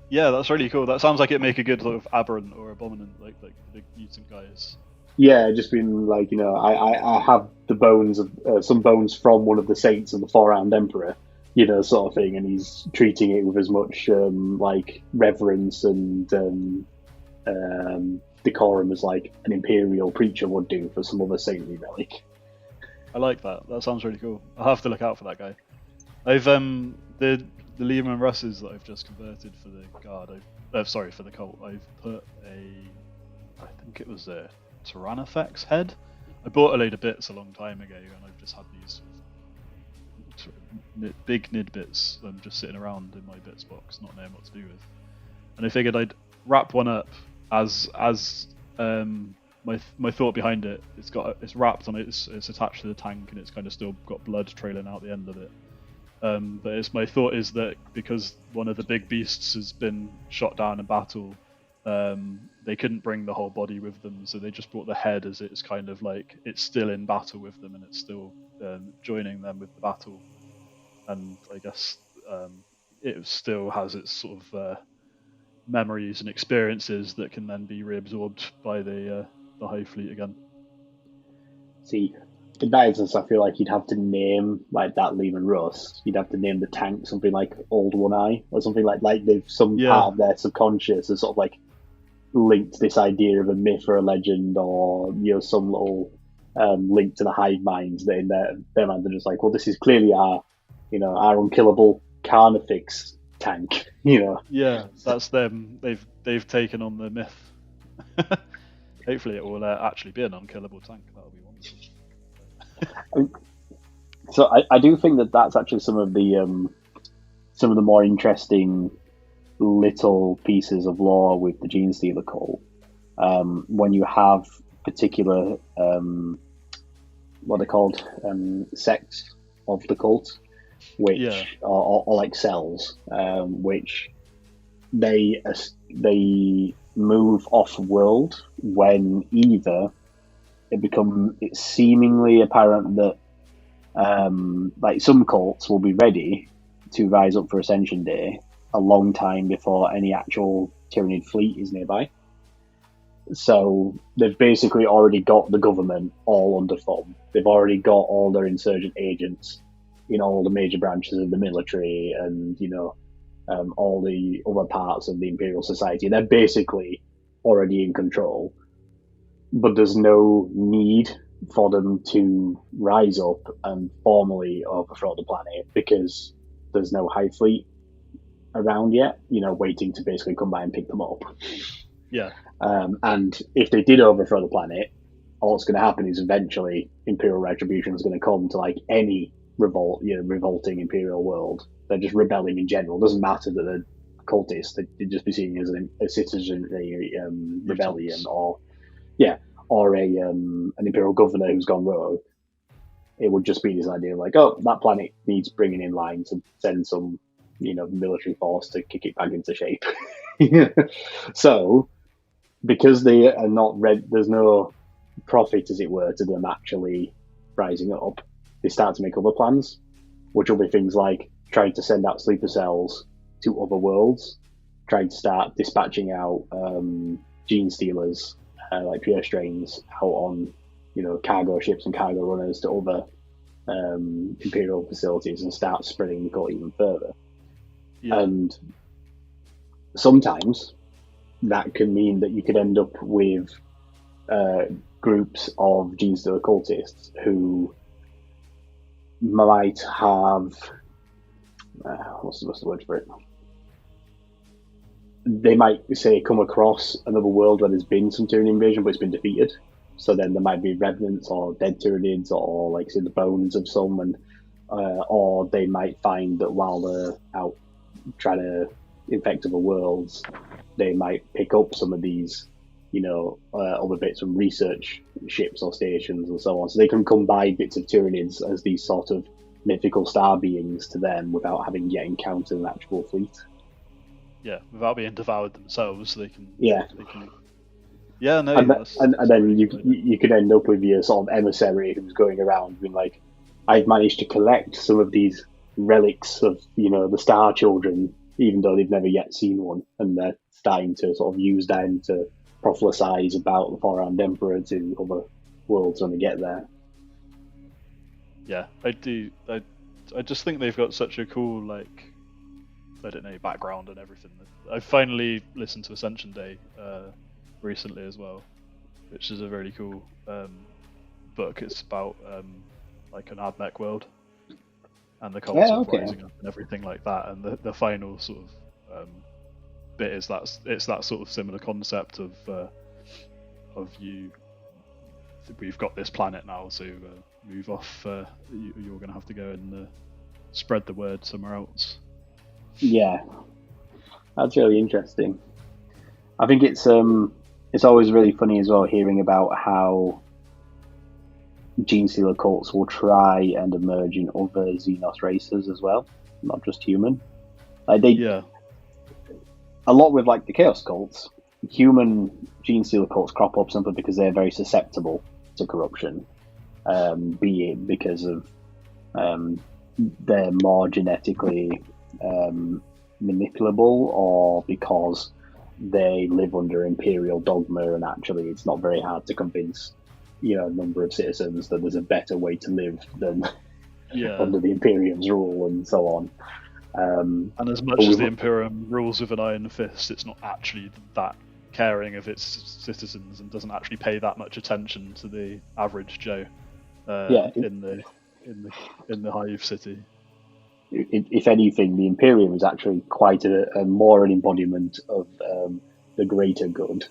yeah, that's really cool. That sounds like it'd make a good sort of aberrant or abominant, like the big mutant guys. Yeah, just being like, you know, I have the bones of some bones from one of the saints of the Four-Armed Emperor, you know, sort of thing, and he's treating it with as much like reverence and decorum as like an imperial preacher would do for some other saintly relic. I like that. That sounds really cool. I'll have to look out for that guy. I've the Liam and Russes that I've just converted for the guard. For the cult. I've put I think it was a Tyrannifex head. I bought a load of bits a long time ago, and I've just had these big nid bits just sitting around in my bits box, not knowing what to do with. And I figured I'd wrap one up as my thought behind it. It's wrapped on it. It's attached to the tank, and it's kind of still got blood trailing out the end of it. But my thought is that because one of the big beasts has been shot down in battle, they couldn't bring the whole body with them, so they just brought the head as it's kind of like it's still in battle with them, and it's still joining them with the battle. And I guess it still has its sort of memories and experiences that can then be reabsorbed by the Hive Fleet again. See, in that instance, I feel like you'd have to name like that Lehman Russ. You'd have to name the tank something like Old One Eye or something like they've some part of their subconscious is sort of like linked to this idea of a myth or a legend, or, you know, some little link to the hive minds that in their mind they're just like, well, this is clearly our unkillable Carnifex tank, you know. Yeah, that's them. They've taken on the myth. Hopefully, it will actually be an unkillable tank. That'll be wonderful. So I do think that's actually some of the more interesting little pieces of lore with the Genestealer Cult. When you have particular what they're called sects of the cult, which are like cells, which they move off world when either it's seemingly apparent that like some cults will be ready to rise up for Ascension Day a long time before any actual Tyranid fleet is nearby. So they've basically already got the government all under thumb. They've already got all their insurgent agents in all the major branches of the military and, you know, all the other parts of the Imperial Society. They're basically already in control. But there's no need for them to rise up and formally overthrow the planet because there's no Hive fleet around yet, waiting to basically come by and pick them up. Yeah. And if they did overthrow the planet, all that's going to happen is eventually Imperial retribution is going to come to like any revolting Imperial world. They're just rebelling in general. It doesn't matter that they're cultists. They'd just be seen as a citizenry rebellion, or an Imperial governor who's gone rogue. It would just be this idea of like, oh, that planet needs bringing in line to send some, military force to kick it back into shape. So, because they are not there's no profit, as it were, to them actually rising up, they start to make other plans, which will be things like trying to send out sleeper cells to other worlds, trying to start dispatching out Genestealers, like pure strains, out on cargo ships and cargo runners to other Imperial facilities and start spreading the cult even further. Yeah. And sometimes that can mean that you could end up with groups of Genestealer cultists who might have what's the word for it? They might say come across another world where there's been some Tyranid invasion, but it's been defeated. So then there might be remnants or dead Tyranids, or like say the bones of some, and or they might find that while they're out trying to infect other worlds, they might pick up some of these, other bits from research ships or stations and so on. So they can come by bits of Tyranids as these sort of mythical star beings to them without having yet encountered an actual fleet. Yeah, without being devoured themselves, they can. Yeah. They can... Yeah, no. And then you could end up with your sort of emissary who's going around being like, I've managed to collect some of these relics of the Star Children, even though they've never yet seen one, and they're starting to sort of use them to prophesize about the four-armed Emperor to other worlds when they get there. Yeah, I do. I just think they've got such a cool, background and everything. I finally listened to Ascension Day recently as well, which is a really cool book. It's about an Admech world and the cults rising up and everything like that. And the final sort of bit is it's that sort of similar concept of we've got this planet now, so move off. You're going to have to go and spread the word somewhere else. Yeah, that's really interesting. I think it's always really funny as well hearing about how Genestealer cults will try and emerge in other Xenos races as well, not just human. A lot with the Chaos cults, human Genestealer cults crop up simply because they're very susceptible to corruption, be it because of they're more genetically manipulable, or because they live under Imperial dogma and actually it's not very hard to convince a number of citizens that there's a better way to live than under the Imperium's rule and so on. And as much as the Imperium rules with an iron fist, it's not actually that caring of its citizens and doesn't actually pay that much attention to the average Joe in the Hive City. If anything, the Imperium is actually quite a more an embodiment of the greater good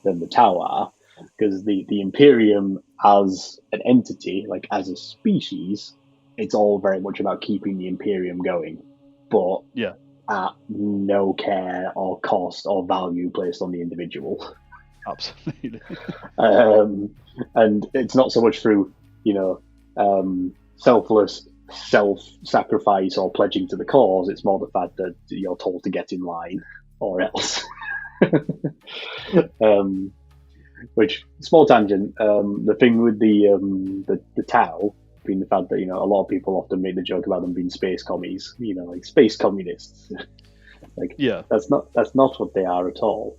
than the Tau are, because the Imperium as an entity, as a species, it's all very much about keeping the Imperium going, but at no care or cost or value placed on the individual. Absolutely. And it's not so much through, selfless self-sacrifice or pledging to the cause. It's more the fact that you're told to get in line or else. Which, small tangent, the thing with the Tau being the fact that a lot of people often make the joke about them being space commies, space communists. That's not what they are at all.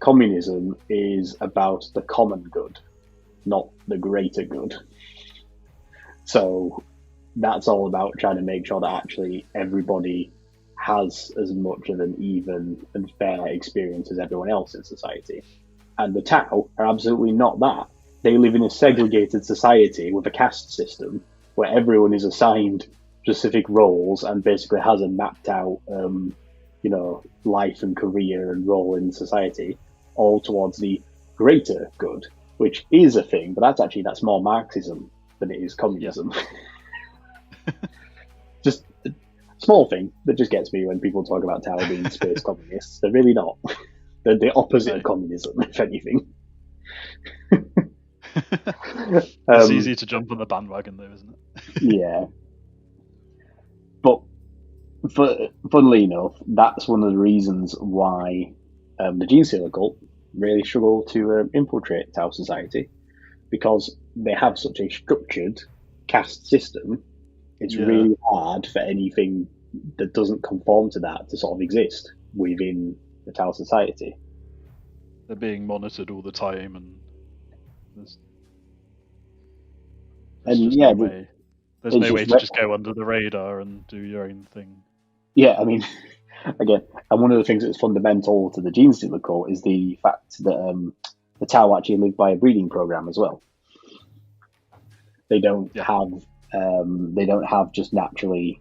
Communism is about the common good, not the greater good. So that's all about trying to make sure that actually everybody has as much of an even and fair experience as everyone else in society. And the Tau are absolutely not that. They live in a segregated society with a caste system where everyone is assigned specific roles and basically has a mapped out, life and career and role in society, all towards the greater good, which is a thing, but that's more Marxism than it is communism. Yeah. Just a small thing that just gets me when people talk about Tau being space communists. They're really not. They're the opposite of communism, if anything. It's easy to jump on the bandwagon, though, isn't it? Yeah. But funnily enough, that's one of the reasons why the Genestealer Cult really struggle to infiltrate Tau society, because they have such a structured caste system. It's really hard for anything that doesn't conform to that to sort of exist within the Tau society. They're being monitored all the time, and there's no way to just go under the radar and do your own thing. Yeah, I mean, again, and one of the things that's fundamental to the Genestealer Cult is the fact that the Tau actually live by a breeding program as well. They don't have just naturally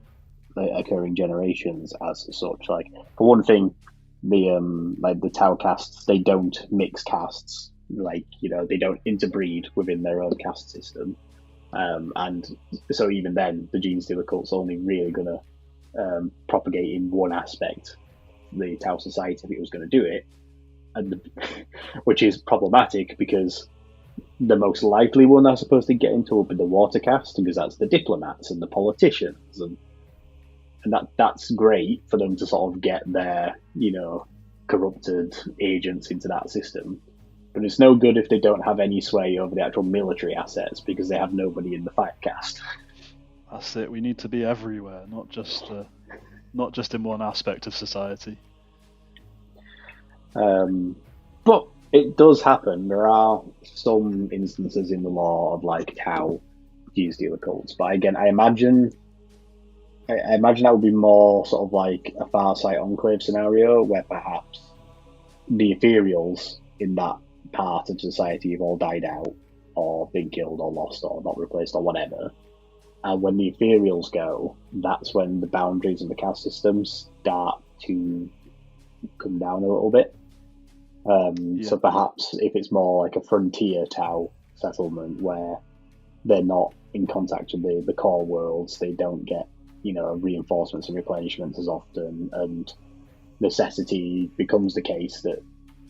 occurring generations as such. Like, for one thing, the Tau castes, they don't mix castes. Like, they don't interbreed within their own caste system. And so even then, the Genestealer Cult's only really going to propagate in one aspect, the Tau society, if it was going to do it, which is problematic because the most likely one they're supposed to get into will be the water caste, because that's the diplomats and the politicians, and that's great for them to sort of get their corrupted agents into that system. But it's no good if they don't have any sway over the actual military assets, because they have nobody in the fire caste. That's it. We need to be everywhere, not just in one aspect of society. But it does happen. There are some instances in the law of like Tau Genestealer cults, but again, I imagine that would be more sort of like a Farsight Enclave scenario, where perhaps the ethereals in that part of society have all died out, or been killed, or lost, or not replaced, or whatever. And when the ethereals go, that's when the boundaries of the caste systems start to come down a little bit. So perhaps if it's more like a frontier Tau settlement where they're not in contact with the core worlds, they don't get reinforcements and replenishments as often, and necessity becomes the case that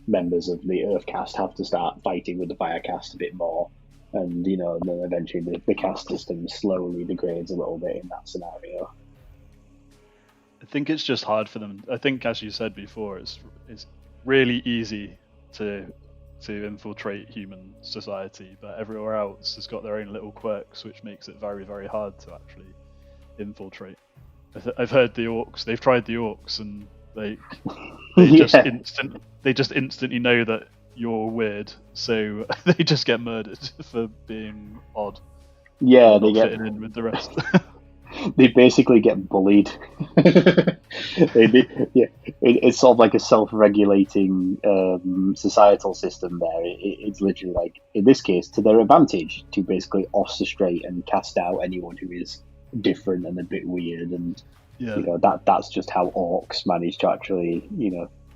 members of the Earth caste have to start fighting with the Fire caste a bit more, and then eventually the caste system slowly degrades a little bit in that scenario. I think it's just hard for them. I think, as you said before, it's really easy to infiltrate human society, but everywhere else has got their own little quirks, which makes it very, very hard to actually infiltrate. I've heard the orcs. They've tried the orcs, and they just instantly know that you're weird, so they just get murdered for being odd. Yeah, they get fitting in with the rest. They basically get bullied. It's sort of like a self-regulating societal system there. It's literally like, in this case, to their advantage to basically ostracize and cast out anyone who is different and a bit weird, and that's just how orcs manage to actually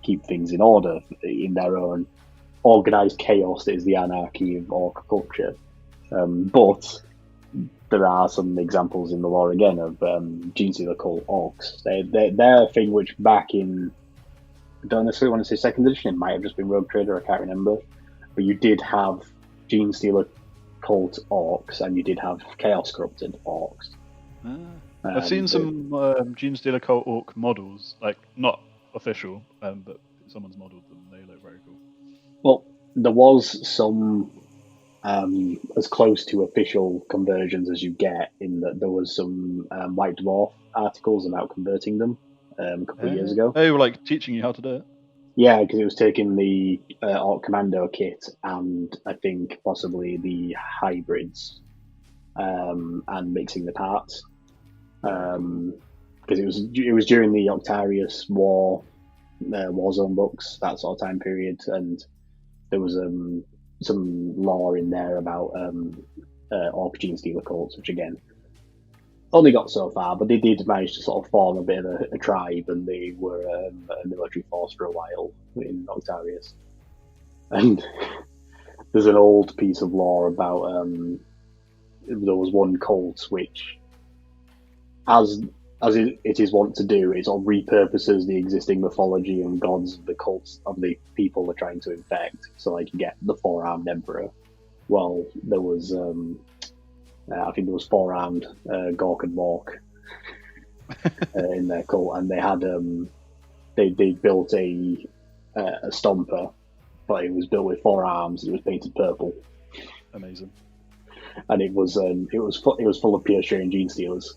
keep things in order in their own organized chaos that is the anarchy of orc culture. But there are some examples in the lore again of Genestealer Cult orcs. They're a thing which back in, I don't necessarily want to say second edition, it might have just been Rogue Trader, I can't remember, but you did have Genestealer Cult orcs and you did have Chaos Corrupted orcs. I've seen some Genestealer Cult orc models, like not official, but someone's modelled them. They look very cool. Well, there was some as close to official conversions as you get, in that there was some White Dwarf articles about converting them a couple of years ago. Oh, like teaching you how to do it? Yeah, because it was taking the Orc Commando kit and I think possibly the hybrids and mixing the parts. Because it was during the Octarius Warzone books, that sort of time period, and there was some lore in there about Orc Genestealer cults, which again only got so far, but they did manage to sort of form a bit of a tribe, and they were a military force for a while in Octarius. And there's an old piece of lore about there was one cult which, as it is wont to do, it sort of repurposes the existing mythology and gods of the cults of the people they're trying to infect. So, like, you get the four-armed emperor. Well, there was, I think there was four-armed Gork and Mork in their cult, and they had they built a stomper, but it was built with four arms. It was painted purple. Amazing. And it was full of pure strain Genestealers.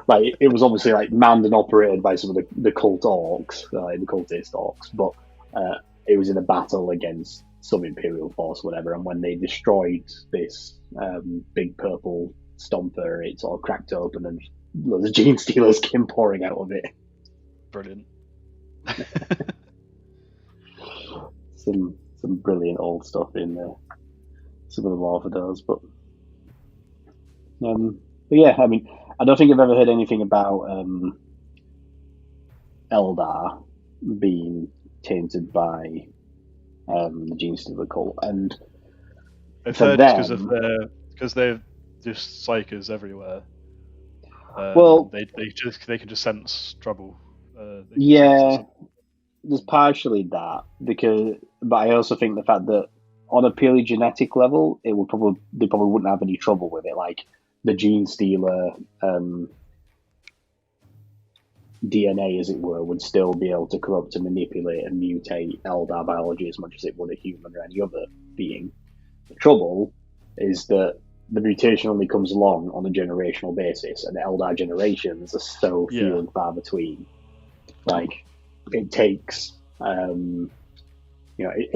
Like, it was obviously like manned and operated by some of the cult orcs, the cultist orcs, but it was in a battle against some Imperial force, or whatever. And when they destroyed this big purple stomper, it sort of cracked open, and loads of Genestealers came pouring out of it. Brilliant. Some brilliant old stuff in there. Some of the lore for those, but yeah, I mean, I don't think I've ever heard anything about Eldar being tainted by the Genestealer Cult, and I've for heard them, because they're just psychers everywhere. Well, they can just sense trouble. Yeah, there's partially that, but I also think the fact that on a purely genetic level, they probably wouldn't have any trouble with it. Like, the Genestealer DNA, as it were, would still be able to corrupt and manipulate and mutate Eldar biology as much as it would a human or any other being. The trouble is that the mutation only comes along on a generational basis, and Eldar generations are so few and far between. Like, it takes, it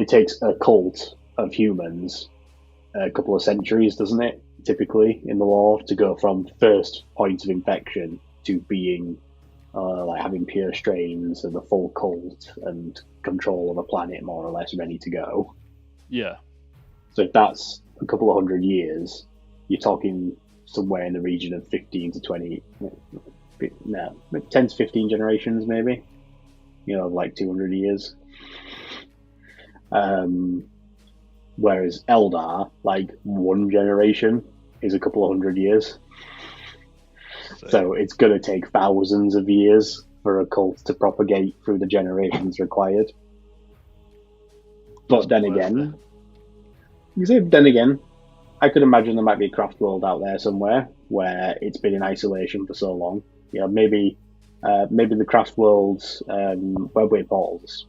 takes a cult of humans a couple of centuries, doesn't it? Typically in the lore, to go from first point of infection to being like having pure strains and a full cult and control of a planet more or less ready to go. Yeah. So if that's a couple of 100 years, you're talking somewhere in the region of 15 to 20, no, 10 to 15 generations maybe. Like 200 years. Whereas Eldar, like, one generation is a couple of 100 years. So it's going to take thousands of years for a cult to propagate through the generations required. But then again, I could imagine there might be a craft world out there somewhere where it's been in isolation for so long. Maybe the craft world's webway portals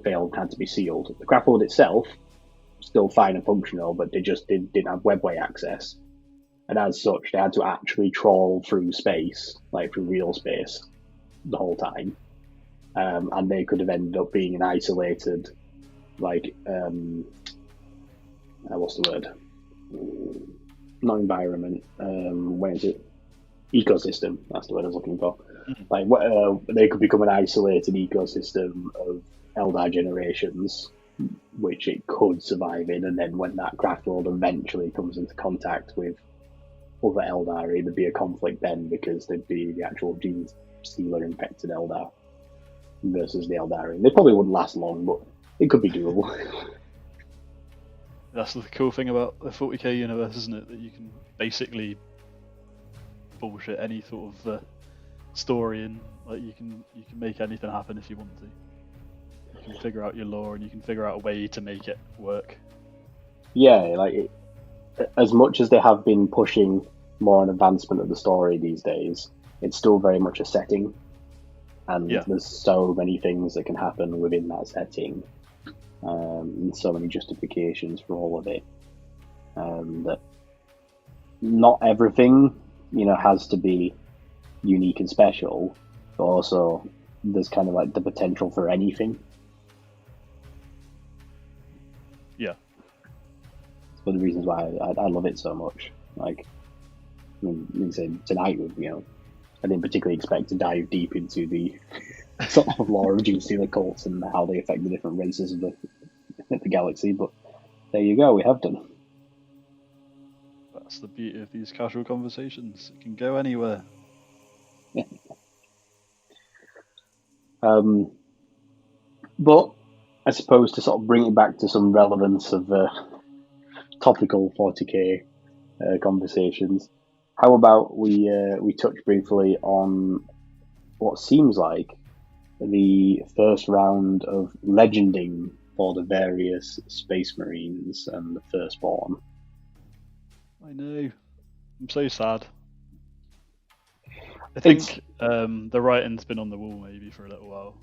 failed, had to be sealed. The craft world itself still fine and functional, but they just didn't have webway access, and as such, they had to actually trawl through space, like through real space, the whole time. And they could have ended up being an isolated, like, what's the word? Not environment. Where is it? Ecosystem. That's the word I was looking for. Like, they could become an isolated ecosystem of Eldar generations, which it could survive in, and then when that craft world eventually comes into contact with other Eldar, it'd be a conflict then, because there'd be the actual Genestealer infected Eldar versus the Eldari. They probably wouldn't last long, but it could be doable. That's the cool thing about the 40k universe, isn't it? That you can basically bullshit any sort of story, and like you can make anything happen if you want to. You can figure out your lore, and you can figure out a way to make it work. Yeah, like, as much as they have been pushing more an advancement of the story these days, it's still very much a setting, and there's so many things that can happen within that setting, and so many justifications for all of it, that not everything has to be unique and special, but also there's kind of like the potential for anything. Yeah. It's one of the reasons why I love it so much. Like, I mean, say tonight with I didn't particularly expect to dive deep into the sort of lore of Genestealer Cult and how they affect the different races of the galaxy, but there you go, we have done. That's the beauty of these casual conversations. It can go anywhere. But I suppose to sort of bring it back to some relevance of topical 40k conversations, how about we touch briefly on what seems like the first round of legending for the various Space Marines and the Firstborn. I know. I'm so sad. I think the writing's been on the wall maybe for a little while.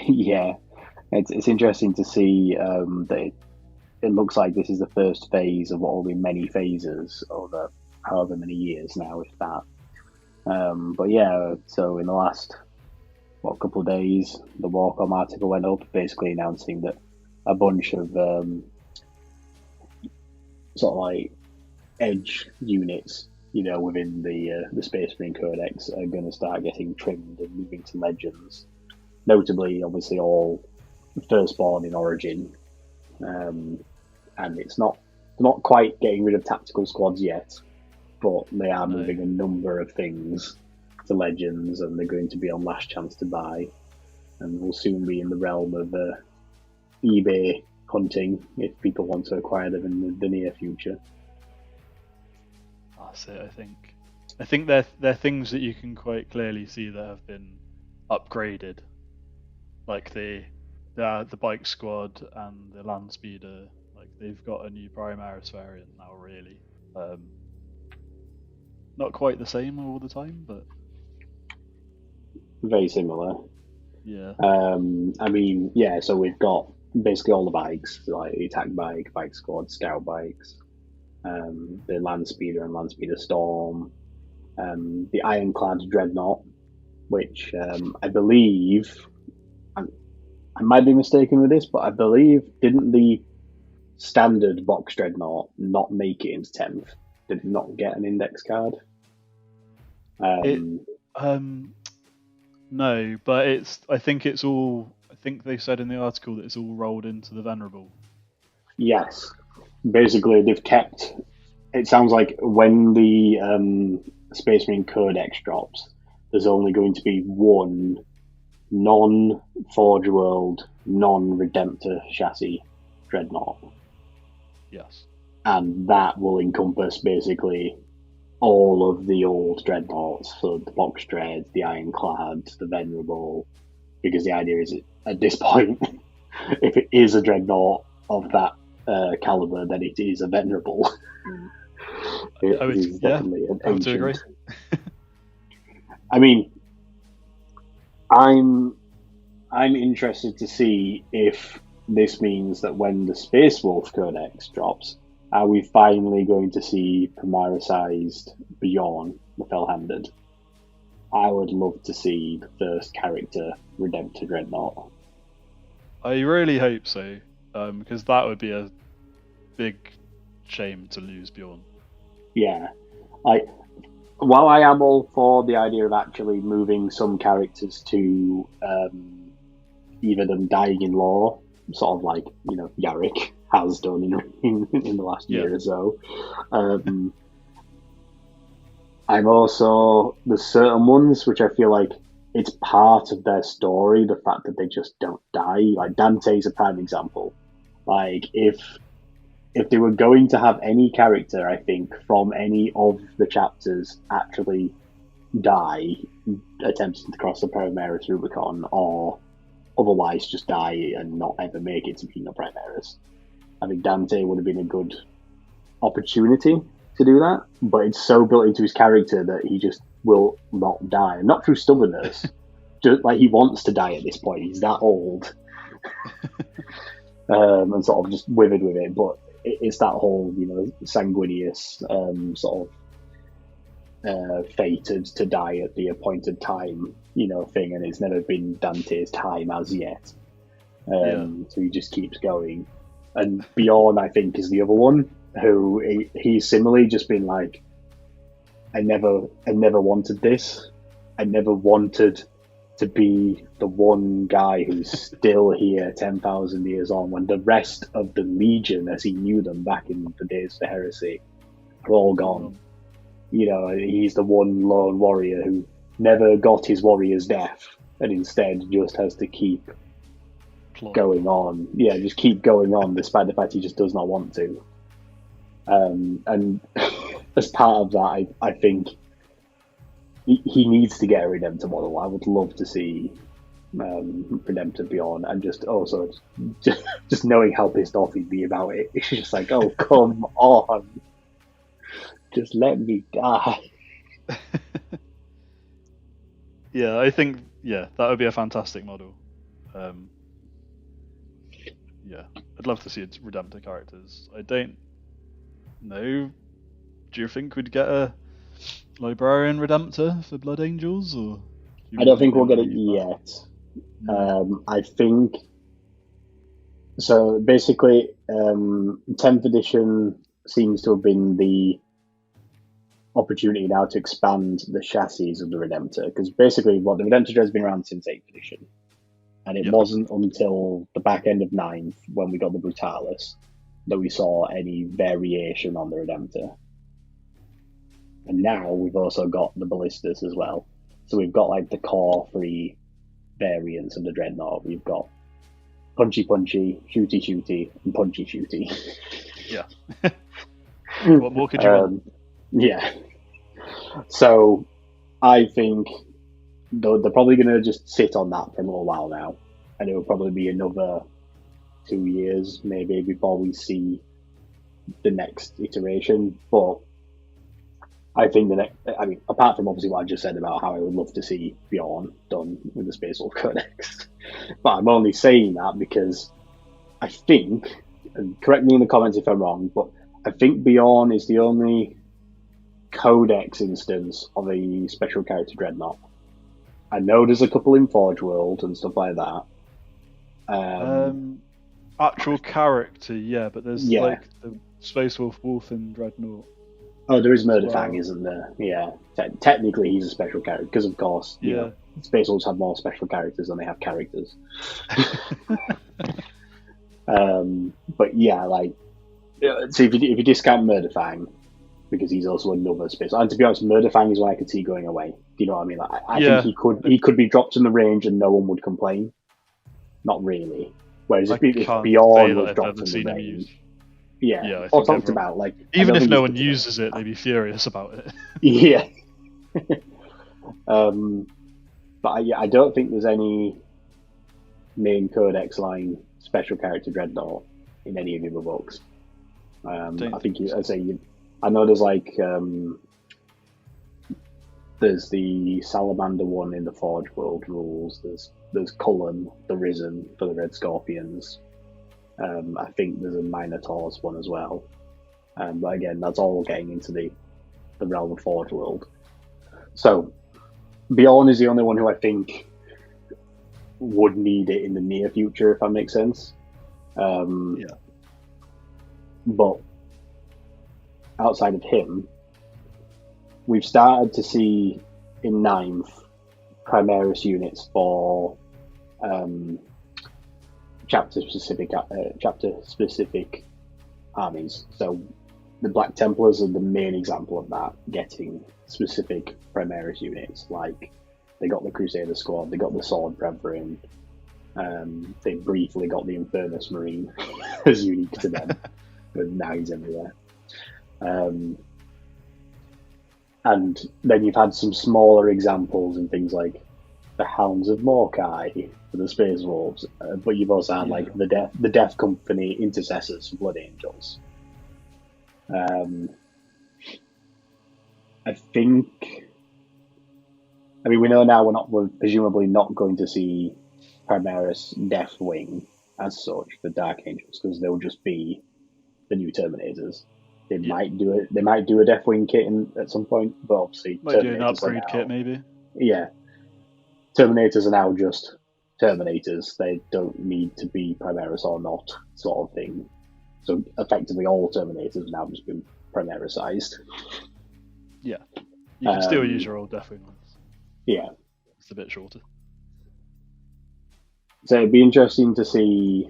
Yeah, it's interesting to see that it looks like this is the first phase of what will be many phases over however many years now, if that. But yeah, so in the last couple of days, the Warcom article went up, basically announcing that a bunch of sort of like edge units, within the Space Marine Codex are going to start getting trimmed and moving to legends. Notably, obviously, all Firstborn in Origin, and it's not quite getting rid of tactical squads yet, but they are moving a number of things to legends, and they're going to be on last chance to buy, and will soon be in the realm of eBay hunting if people want to acquire them in the near future. That's it. I think they're things that you can quite clearly see that have been upgraded, like the bike squad and the land speeder. Like they've got a new Primaris variant now, really. Not quite the same all the time, but very similar. Yeah. So we've got basically all the bikes, like the attack bike squad, scout bikes, the land speeder and land speeder storm, the ironclad dreadnought, which I believe, I might be mistaken with this, but I believe, didn't the standard box dreadnought not make it into 10th? Did it not get an index card? No, but I think they said in the article that it's all rolled into the Venerable. Yes. Basically, they've kept... It sounds like when the Space Marine Codex drops, there's only going to be one non-Forge World, non-Redemptor chassis dreadnought. Yes. And that will encompass basically all of the old dreadnoughts, so the box dread, the ironclad, the venerable, because the idea is at this point, if it is a dreadnought of that caliber, then it is a venerable. It is definitely an ancient. I would agree. I mean, I'm interested to see if this means that when the Space Wolf Codex drops, are we finally going to see Primarisized Bjorn the Fell-Handed? I would love to see the first character Redemptor Dreadnought. I really hope so, because that would be a big shame to lose Bjorn. Yeah. While I am all for the idea of actually moving some characters to either them dying in lore, sort of like, Yarick has done in the last year or so. I'm also, there's certain ones which I feel like it's part of their story, the fact that they just don't die. Like Dante's a prime example. Like if they were going to have any character, I think, from any of the chapters actually die attempting to cross the Primaris Rubicon, or otherwise just die and not ever make it to being a Primaris, I think Dante would have been a good opportunity to do that, but it's so built into his character that he just will not die. Not through stubbornness, just like he wants to die at this point. He's that old. And sort of just withered with it, but it's that whole, sanguineous fated to die at the appointed time, thing, and it's never been Dante's time as yet. So he just keeps going. And Bjorn, I think, is the other one who he's similarly just been like, I never wanted this. I never wanted to be the one guy who's still here 10,000 years on when the rest of the Legion, as he knew them back in the days of the Heresy, are all gone. You know, he's the one lone warrior who never got his warrior's death and instead just has to keep going on. Yeah, just keep going on despite the fact he just does not want to. And as part of that, I think he needs to get a Redemptor model. I would love to see Redemptor Bjorn, and just also just knowing how pissed off he'd be about it. It's just like, oh, come on. Just let me die. Yeah, I think that would be a fantastic model. Yeah, I'd love to see Redemptor characters. I don't know. Do you think we'd get a Librarian Redemptor for Blood Angels, or? I don't think we'll get it yet. I think so. Basically, 10th edition seems to have been the opportunity now to expand the chassis of the Redemptor, because basically what the Redemptor has been around since 8th edition, and it wasn't until the back end of 9th when we got the Brutalis that we saw any variation on the Redemptor. And now we've also got the Ballistas as well, so we've got like the core 3 variants of the Dreadnought. We've got punchy, shooty, and punchy, shooty. Yeah. What more could you want? Yeah. So I think they're probably going to just sit on that for a little while now, and it will probably be another 2 years maybe before we see the next iteration. But I think apart from obviously what I just said about how I would love to see Bjorn done with the Space Wolf Codex, but I'm only saying that because I think, and correct me in the comments if I'm wrong, but I think Bjorn is the only Codex instance of a special character Dreadnought. I know there's a couple in Forge World and stuff like that. Actual character, yeah, but there's like the Space Wolf and Dreadnought. Oh, there is Murderfang, isn't there? Yeah. Technically, he's a special character because, of course, you know, Space Wolves have more special characters than they have characters. But yeah, like, so if you discount Murderfang, because he's also another space, and to be honest, Murderfang is one I could see going away. Do you know what I mean? Like, I think he could be dropped in the range and no one would complain. Not really. Whereas if Bjorn was dropped in the range. Yeah, or talked about, like, even if no one uses it, they'd be furious about it. Yeah. But I don't think there's any main Codex line special character Dreadnought in any of the other books. I think I know there's like there's the Salamander one in the Forge World rules. There's Cullen, the Risen for the Red Scorpions. I think there's a Minotaurs one as well. But again, that's all getting into the realm of Forge World. So Bjorn is the only one who I think would need it in the near future, if that makes sense. But outside of him, we've started to see in 9th Primaris units for chapter specific armies. So the Black Templars are the main example of that, getting specific Primaris units. Like, they got the Crusader Squad, they got the Sword Brethren, they briefly got the Infernus Marine as unique to them, but now he's everywhere. And then you've had some smaller examples and things like the Hounds of Morkai for the Space Wolves, but you've also had like the Death Company Intercessors for Blood Angels. We know now we're presumably not going to see Primaris Deathwing as such for Dark Angels, because they'll just be the new Terminators. They might do a Deathwing kit at some point, but obviously might do an upgrade kit maybe. Yeah, Terminators are now just Terminators. They don't need to be Primaris or not, sort of thing. So effectively, all Terminators have now just been Primarisized. Yeah. You can still use your old Deathwing ones. Yeah. It's a bit shorter. So it'd be interesting to see,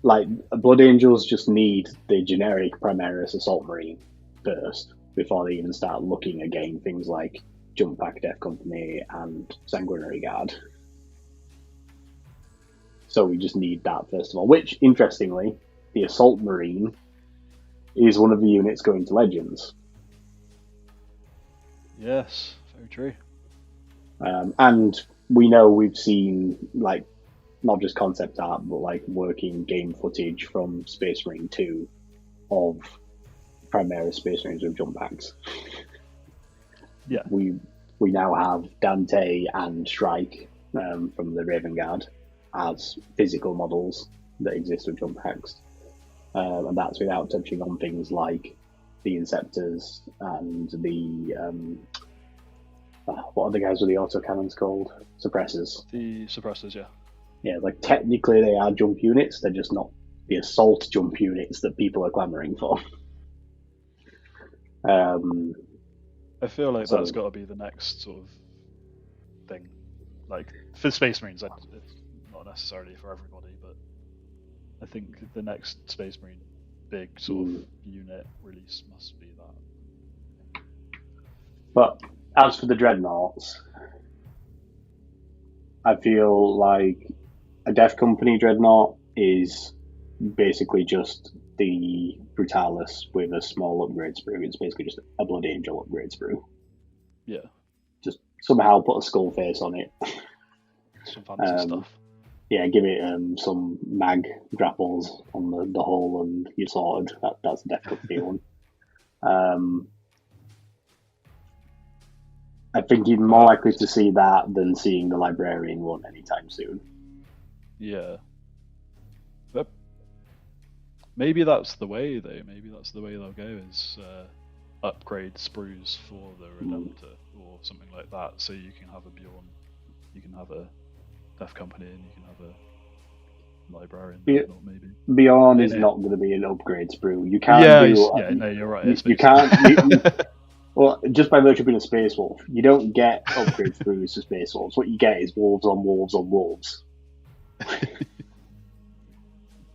like, Blood Angels just need the generic Primaris Assault Marine first, before they even start looking at getting things like Jump Pack Death Company and Sanguinary Guard. So we just need that first of all, which, interestingly, the Assault Marine is one of the units going to Legends. Yes, very true. And we know we've seen, like, not just concept art, but like working game footage from Space Marine 2 of Primaris Space Marines with jump packs. Yeah. We now have Dante and Shrike from the Raven Guard as physical models that exist with jump packs. And that's without touching on things like the Inceptors and the what are the guys with the autocannons called? Suppressors. The Suppressors, yeah. Yeah, like technically they are jump units, they're just not the assault jump units that people are clamoring for. I feel like that's got to be the next sort of thing. Like, for Space Marines, it's not necessarily for everybody, but I think the next Space Marine big sort of unit release must be that. But as for the Dreadnoughts, I feel like a Death Company Dreadnought is basically just the Brutalis with a small upgrade sprue. It's basically just a Blood Angel upgrade sprue. Yeah. Just somehow put a skull face on it. Some fancy stuff. Yeah, give it some mag grapples on the hull and you're sorted. That's a Death Company one. I think you're more likely to see that than seeing the Librarian one anytime soon. Yeah. But maybe that's the way, though. Maybe that's the way they'll go, is upgrade sprues for the Redemptor or something like that. So you can have a Bjorn, you can have a Death Company, and you can have a Librarian. Maybe Bjorn is not going to be an upgrade sprue. You can't no, you're right. You can't. Well, just by virtue of being a Space Wolf, you don't get upgrade sprues to Space Wolves. What you get is wolves on wolves on wolves.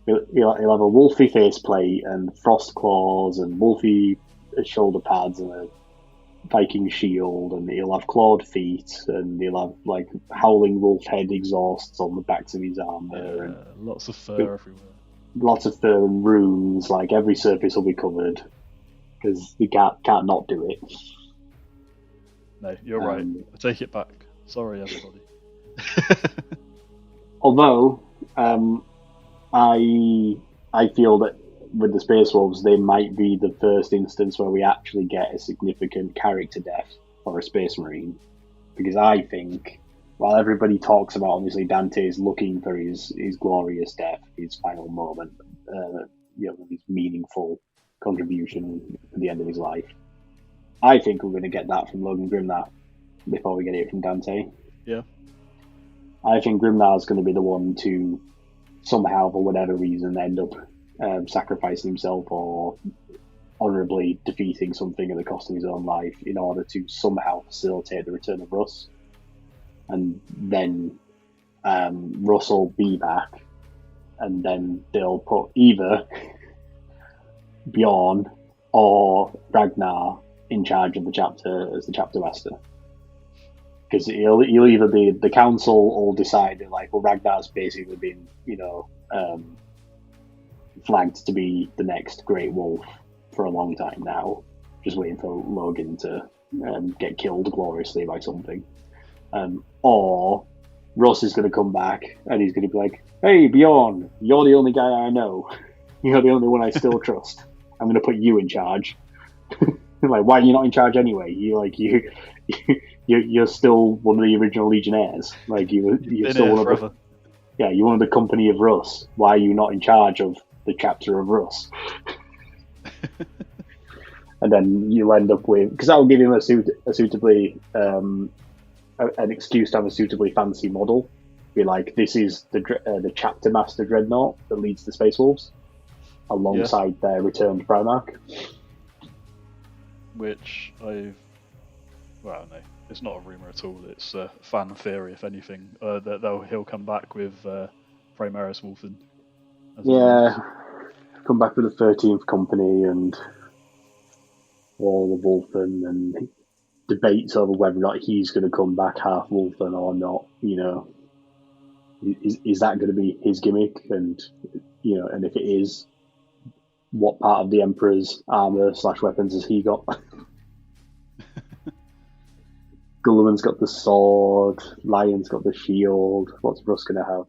You'll have a wolfy faceplate and frost claws and wolfy shoulder pads and a Viking shield, and you'll have clawed feet, and you'll have like howling wolf head exhausts on the backs of his armor, and lots of fur everywhere. Lots of fur and runes. Like every surface will be covered because you can't not do it. No, you're right. I take it back. Sorry, everybody. Although, I feel that with the Space Wolves, they might be the first instance where we actually get a significant character death for a Space Marine. Because I think, while everybody talks about, obviously, Dante's looking for his glorious death, his final moment, his meaningful contribution at the end of his life, I think we're going to get that from Logan Grimnar before we get it from Dante. Yeah. I think Grimnar's going to be the one to somehow, for whatever reason, end up sacrificing himself or honourably defeating something at the cost of his own life in order to somehow facilitate the return of Russ. And then Russ will be back, and then they'll put either Bjorn or Ragnar in charge of the chapter as the chapter master. Because he'll either be, the council will decide that, like, well, Ragnar's basically been, flagged to be the next Great Wolf for a long time now, just waiting for Logan to get killed gloriously by something. Or Russ is going to come back and he's going to be like, hey, Bjorn, you're the only guy I know. You're the only one I still trust. I'm going to put you in charge. Like, why are you not in charge anyway? You're still one of the original Legionnaires. Like, you're still one of the, you're one of the company of Russ. Why are you not in charge of the chapter of Russ? And then you'll end up with, because that will give him a suitably an excuse to have a suitably fancy model. Be like, this is the chapter master Dreadnought that leads the Space Wolves, alongside their returned Primarch. Which I've well, no, it's not a rumor at all. It's a fan theory, if anything, that he'll come back with Primaris Wolfen. Yeah, come back with the 13th Company and all the Wolfen, and debates over whether or not he's going to come back half Wolfen or not. You know, is that going to be his gimmick? And you know, and if it is, what part of the Emperor's armor/weapons has he got? Gulliman's got the sword. Lion's got the shield. What's Russ going to have?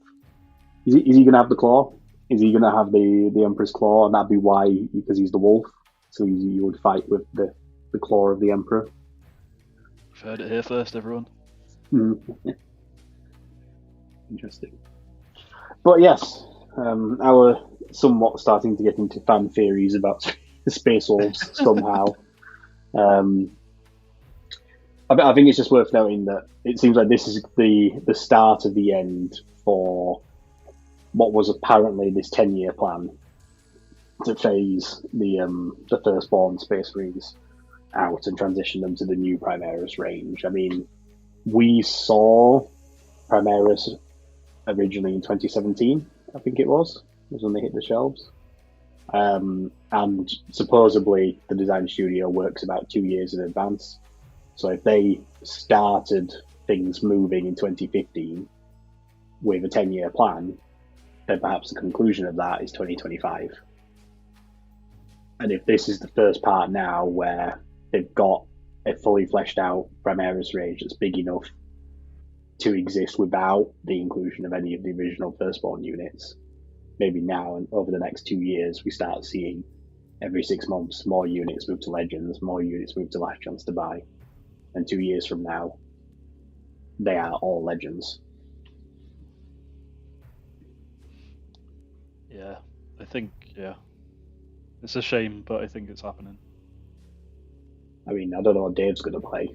Is he going to have the claw? Is he going to have the Emperor's claw? And that'd be why, because he's the wolf. So you would fight with the claw of the Emperor. You've heard it here first, everyone. Interesting. But yes, our somewhat starting to get into fan theories about the Space Wolves somehow. I think it's just worth noting that it seems like this is the start of the end for what was apparently this 10-year plan to phase the firstborn Space Marines out and transition them to the new Primaris range. I mean, we saw Primaris originally in 2017, I think it was when they hit the shelves. And supposedly the design studio works about 2 years in advance. So if they started things moving in 2015 with a 10-year plan, then perhaps the conclusion of that is 2025. And if this is the first part now where they've got a fully fleshed out Primaris range that's big enough to exist without the inclusion of any of the original firstborn units, maybe now and over the next 2 years we start seeing every 6 months more units move to Legends, more units move to Last Chance to Buy. And 2 years from now, they are all Legends. Yeah, I think, it's a shame, but I think it's happening. I mean, I don't know what Dave's going to play.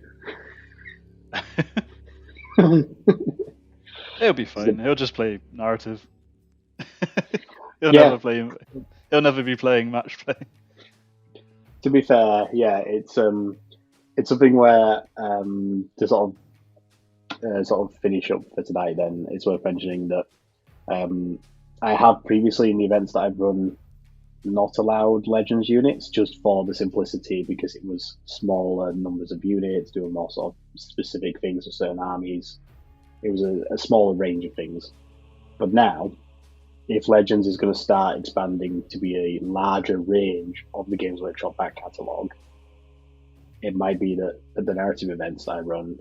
He'll be fine. He'll just play narrative. He'll never be playing match play. To be fair, yeah, it's something where to sort of finish up for tonight. Then it's worth mentioning that I have previously in the events that I've run not allowed Legends units just for the simplicity, because it was smaller numbers of units doing more sort of specific things for certain armies. It was a smaller range of things. But now, if Legends is going to start expanding to be a larger range of the Games Workshop back catalogue, it might be that at the narrative events that I run,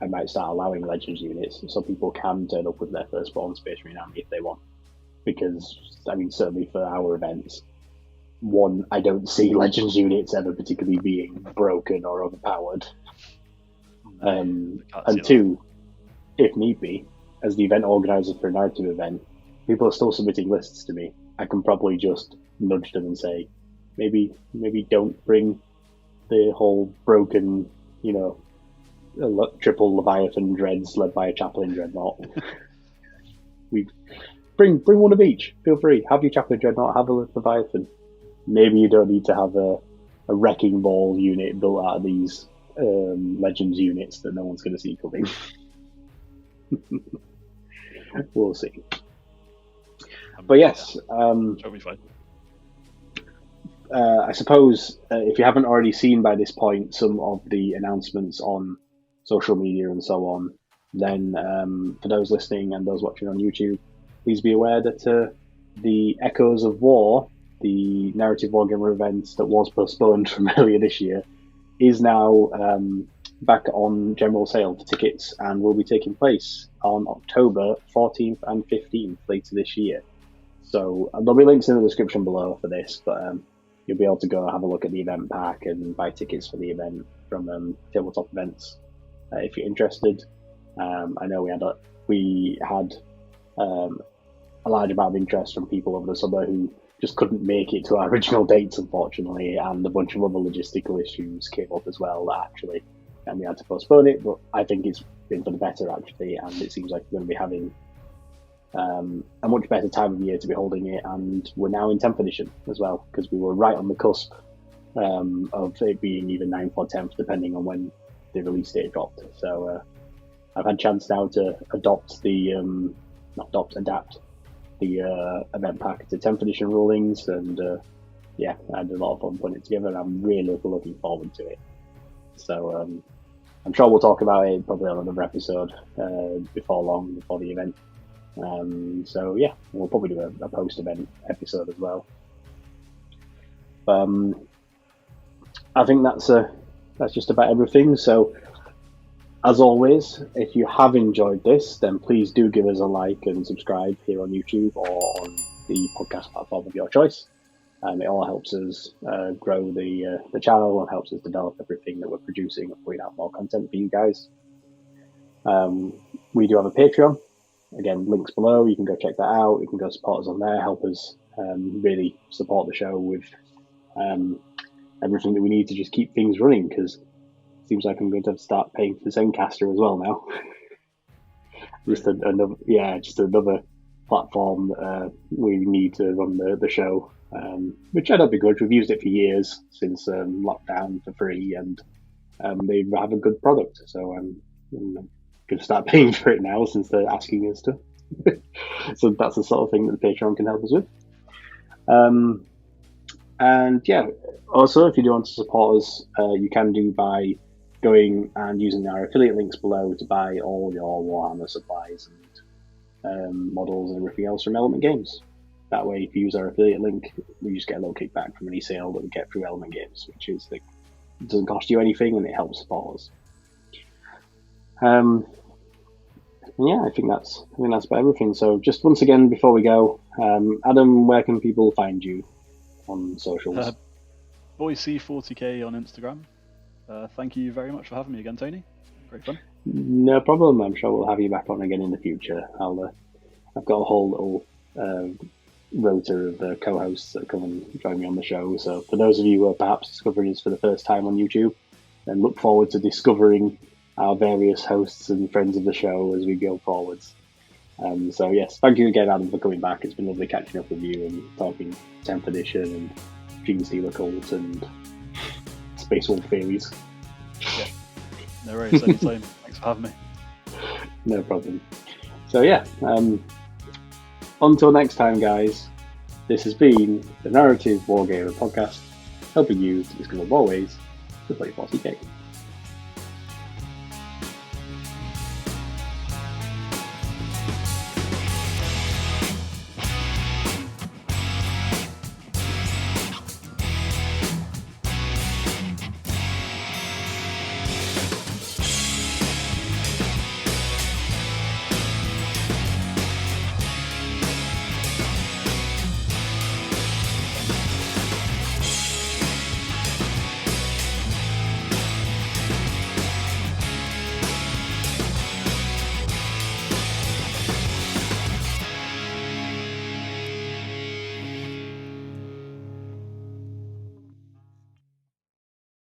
I might start allowing Legends units so people can turn up with their firstborn Space Marine army if they want. Because, I mean, certainly for our events, one, I don't see Legends units ever particularly being broken or overpowered. And two, if need be, as the event organizer for a narrative event, people are still submitting lists to me. I can probably just nudge them and say, maybe don't bring the whole broken, triple Leviathan dreads led by a Chaplain Dreadnought. We bring one of each. Feel free. Have your Chaplain Dreadnought, have a Leviathan. Maybe you don't need to have a Wrecking Ball unit built out of these Legends units that no one's going to see coming. We'll see. But yes, that'll be fine. I suppose if you haven't already seen by this point some of the announcements on social media and so on, then for those listening and those watching on YouTube, please be aware that the Echoes of War, the Narrative Wargamer event that was postponed from earlier this year, is now back on general sale for tickets and will be taking place on October 14th and 15th later this year. So there'll be links in the description below for this, but you'll be able to go have a look at the event pack and buy tickets for the event from Tabletop Events if you're interested. I know we had a large amount of interest from people over the summer who just couldn't make it to our original dates, unfortunately, and a bunch of other logistical issues came up as well, actually, and we had to postpone it, but I think it's been for the better, actually, and it seems like we're going to be having a much better time of year to be holding it, and we're now in 10th edition as well, because we were right on the cusp of it being either 9th or 10th, depending on when the release date dropped. So I've had a chance now to adapt the event pack to 10th edition rulings, and yeah, I had a lot of fun putting it together, and I'm really looking forward to it. So I'm sure we'll talk about it probably on another episode before long, before the event. So yeah, we'll probably do a post-event episode as well. I think that's just about everything. So as always, if you have enjoyed this, then please do give us a like and subscribe here on YouTube or on the podcast platform of your choice. It all helps us grow the channel and helps us develop everything that we're producing and putting out more content for you guys. We do have a Patreon. Again, links below. You can go check that out. You can go support us on there. Help us really support the show with everything that we need to just keep things running, because it seems like I'm going to have to start paying for Zencaster as well now. just another platform we need to run the show. Which I don't begrudge. We've used it for years, since lockdown, for free, and they have a good product. So I'm going to start paying for it now, since they're asking us to. So that's the sort of thing that the Patreon can help us with. And yeah, also, if you do want to support us, you can do by going and using our affiliate links below to buy all your Warhammer supplies and models and everything else from Element Games. That way, if you use our affiliate link, we just get a little kickback from any sale that we get through Element Games, which is it doesn't cost you anything and it helps support us. And yeah, I think that's about everything. So just once again, before we go, Adam, where can people find you on socials? BoyC40k on Instagram. Thank you very much for having me again, Tony. Great fun. No problem. I'm sure we'll have you back on again in the future. I've got a whole little rota of co-hosts that come and join me on the show. So for those of you who are perhaps discovering us for the first time on YouTube, then look forward to discovering our various hosts and friends of the show as we go forwards. So yes, thank you again, Adam, for coming back. It's been lovely catching up with you and talking 10th edition and Genestealer Cult and Space Wolf theories. Yeah, no worries, anytime. Thanks for having me. No problem. So yeah, until next time, guys, this has been the Narrative Wargamer Podcast, helping you to discover more ways to play 40k.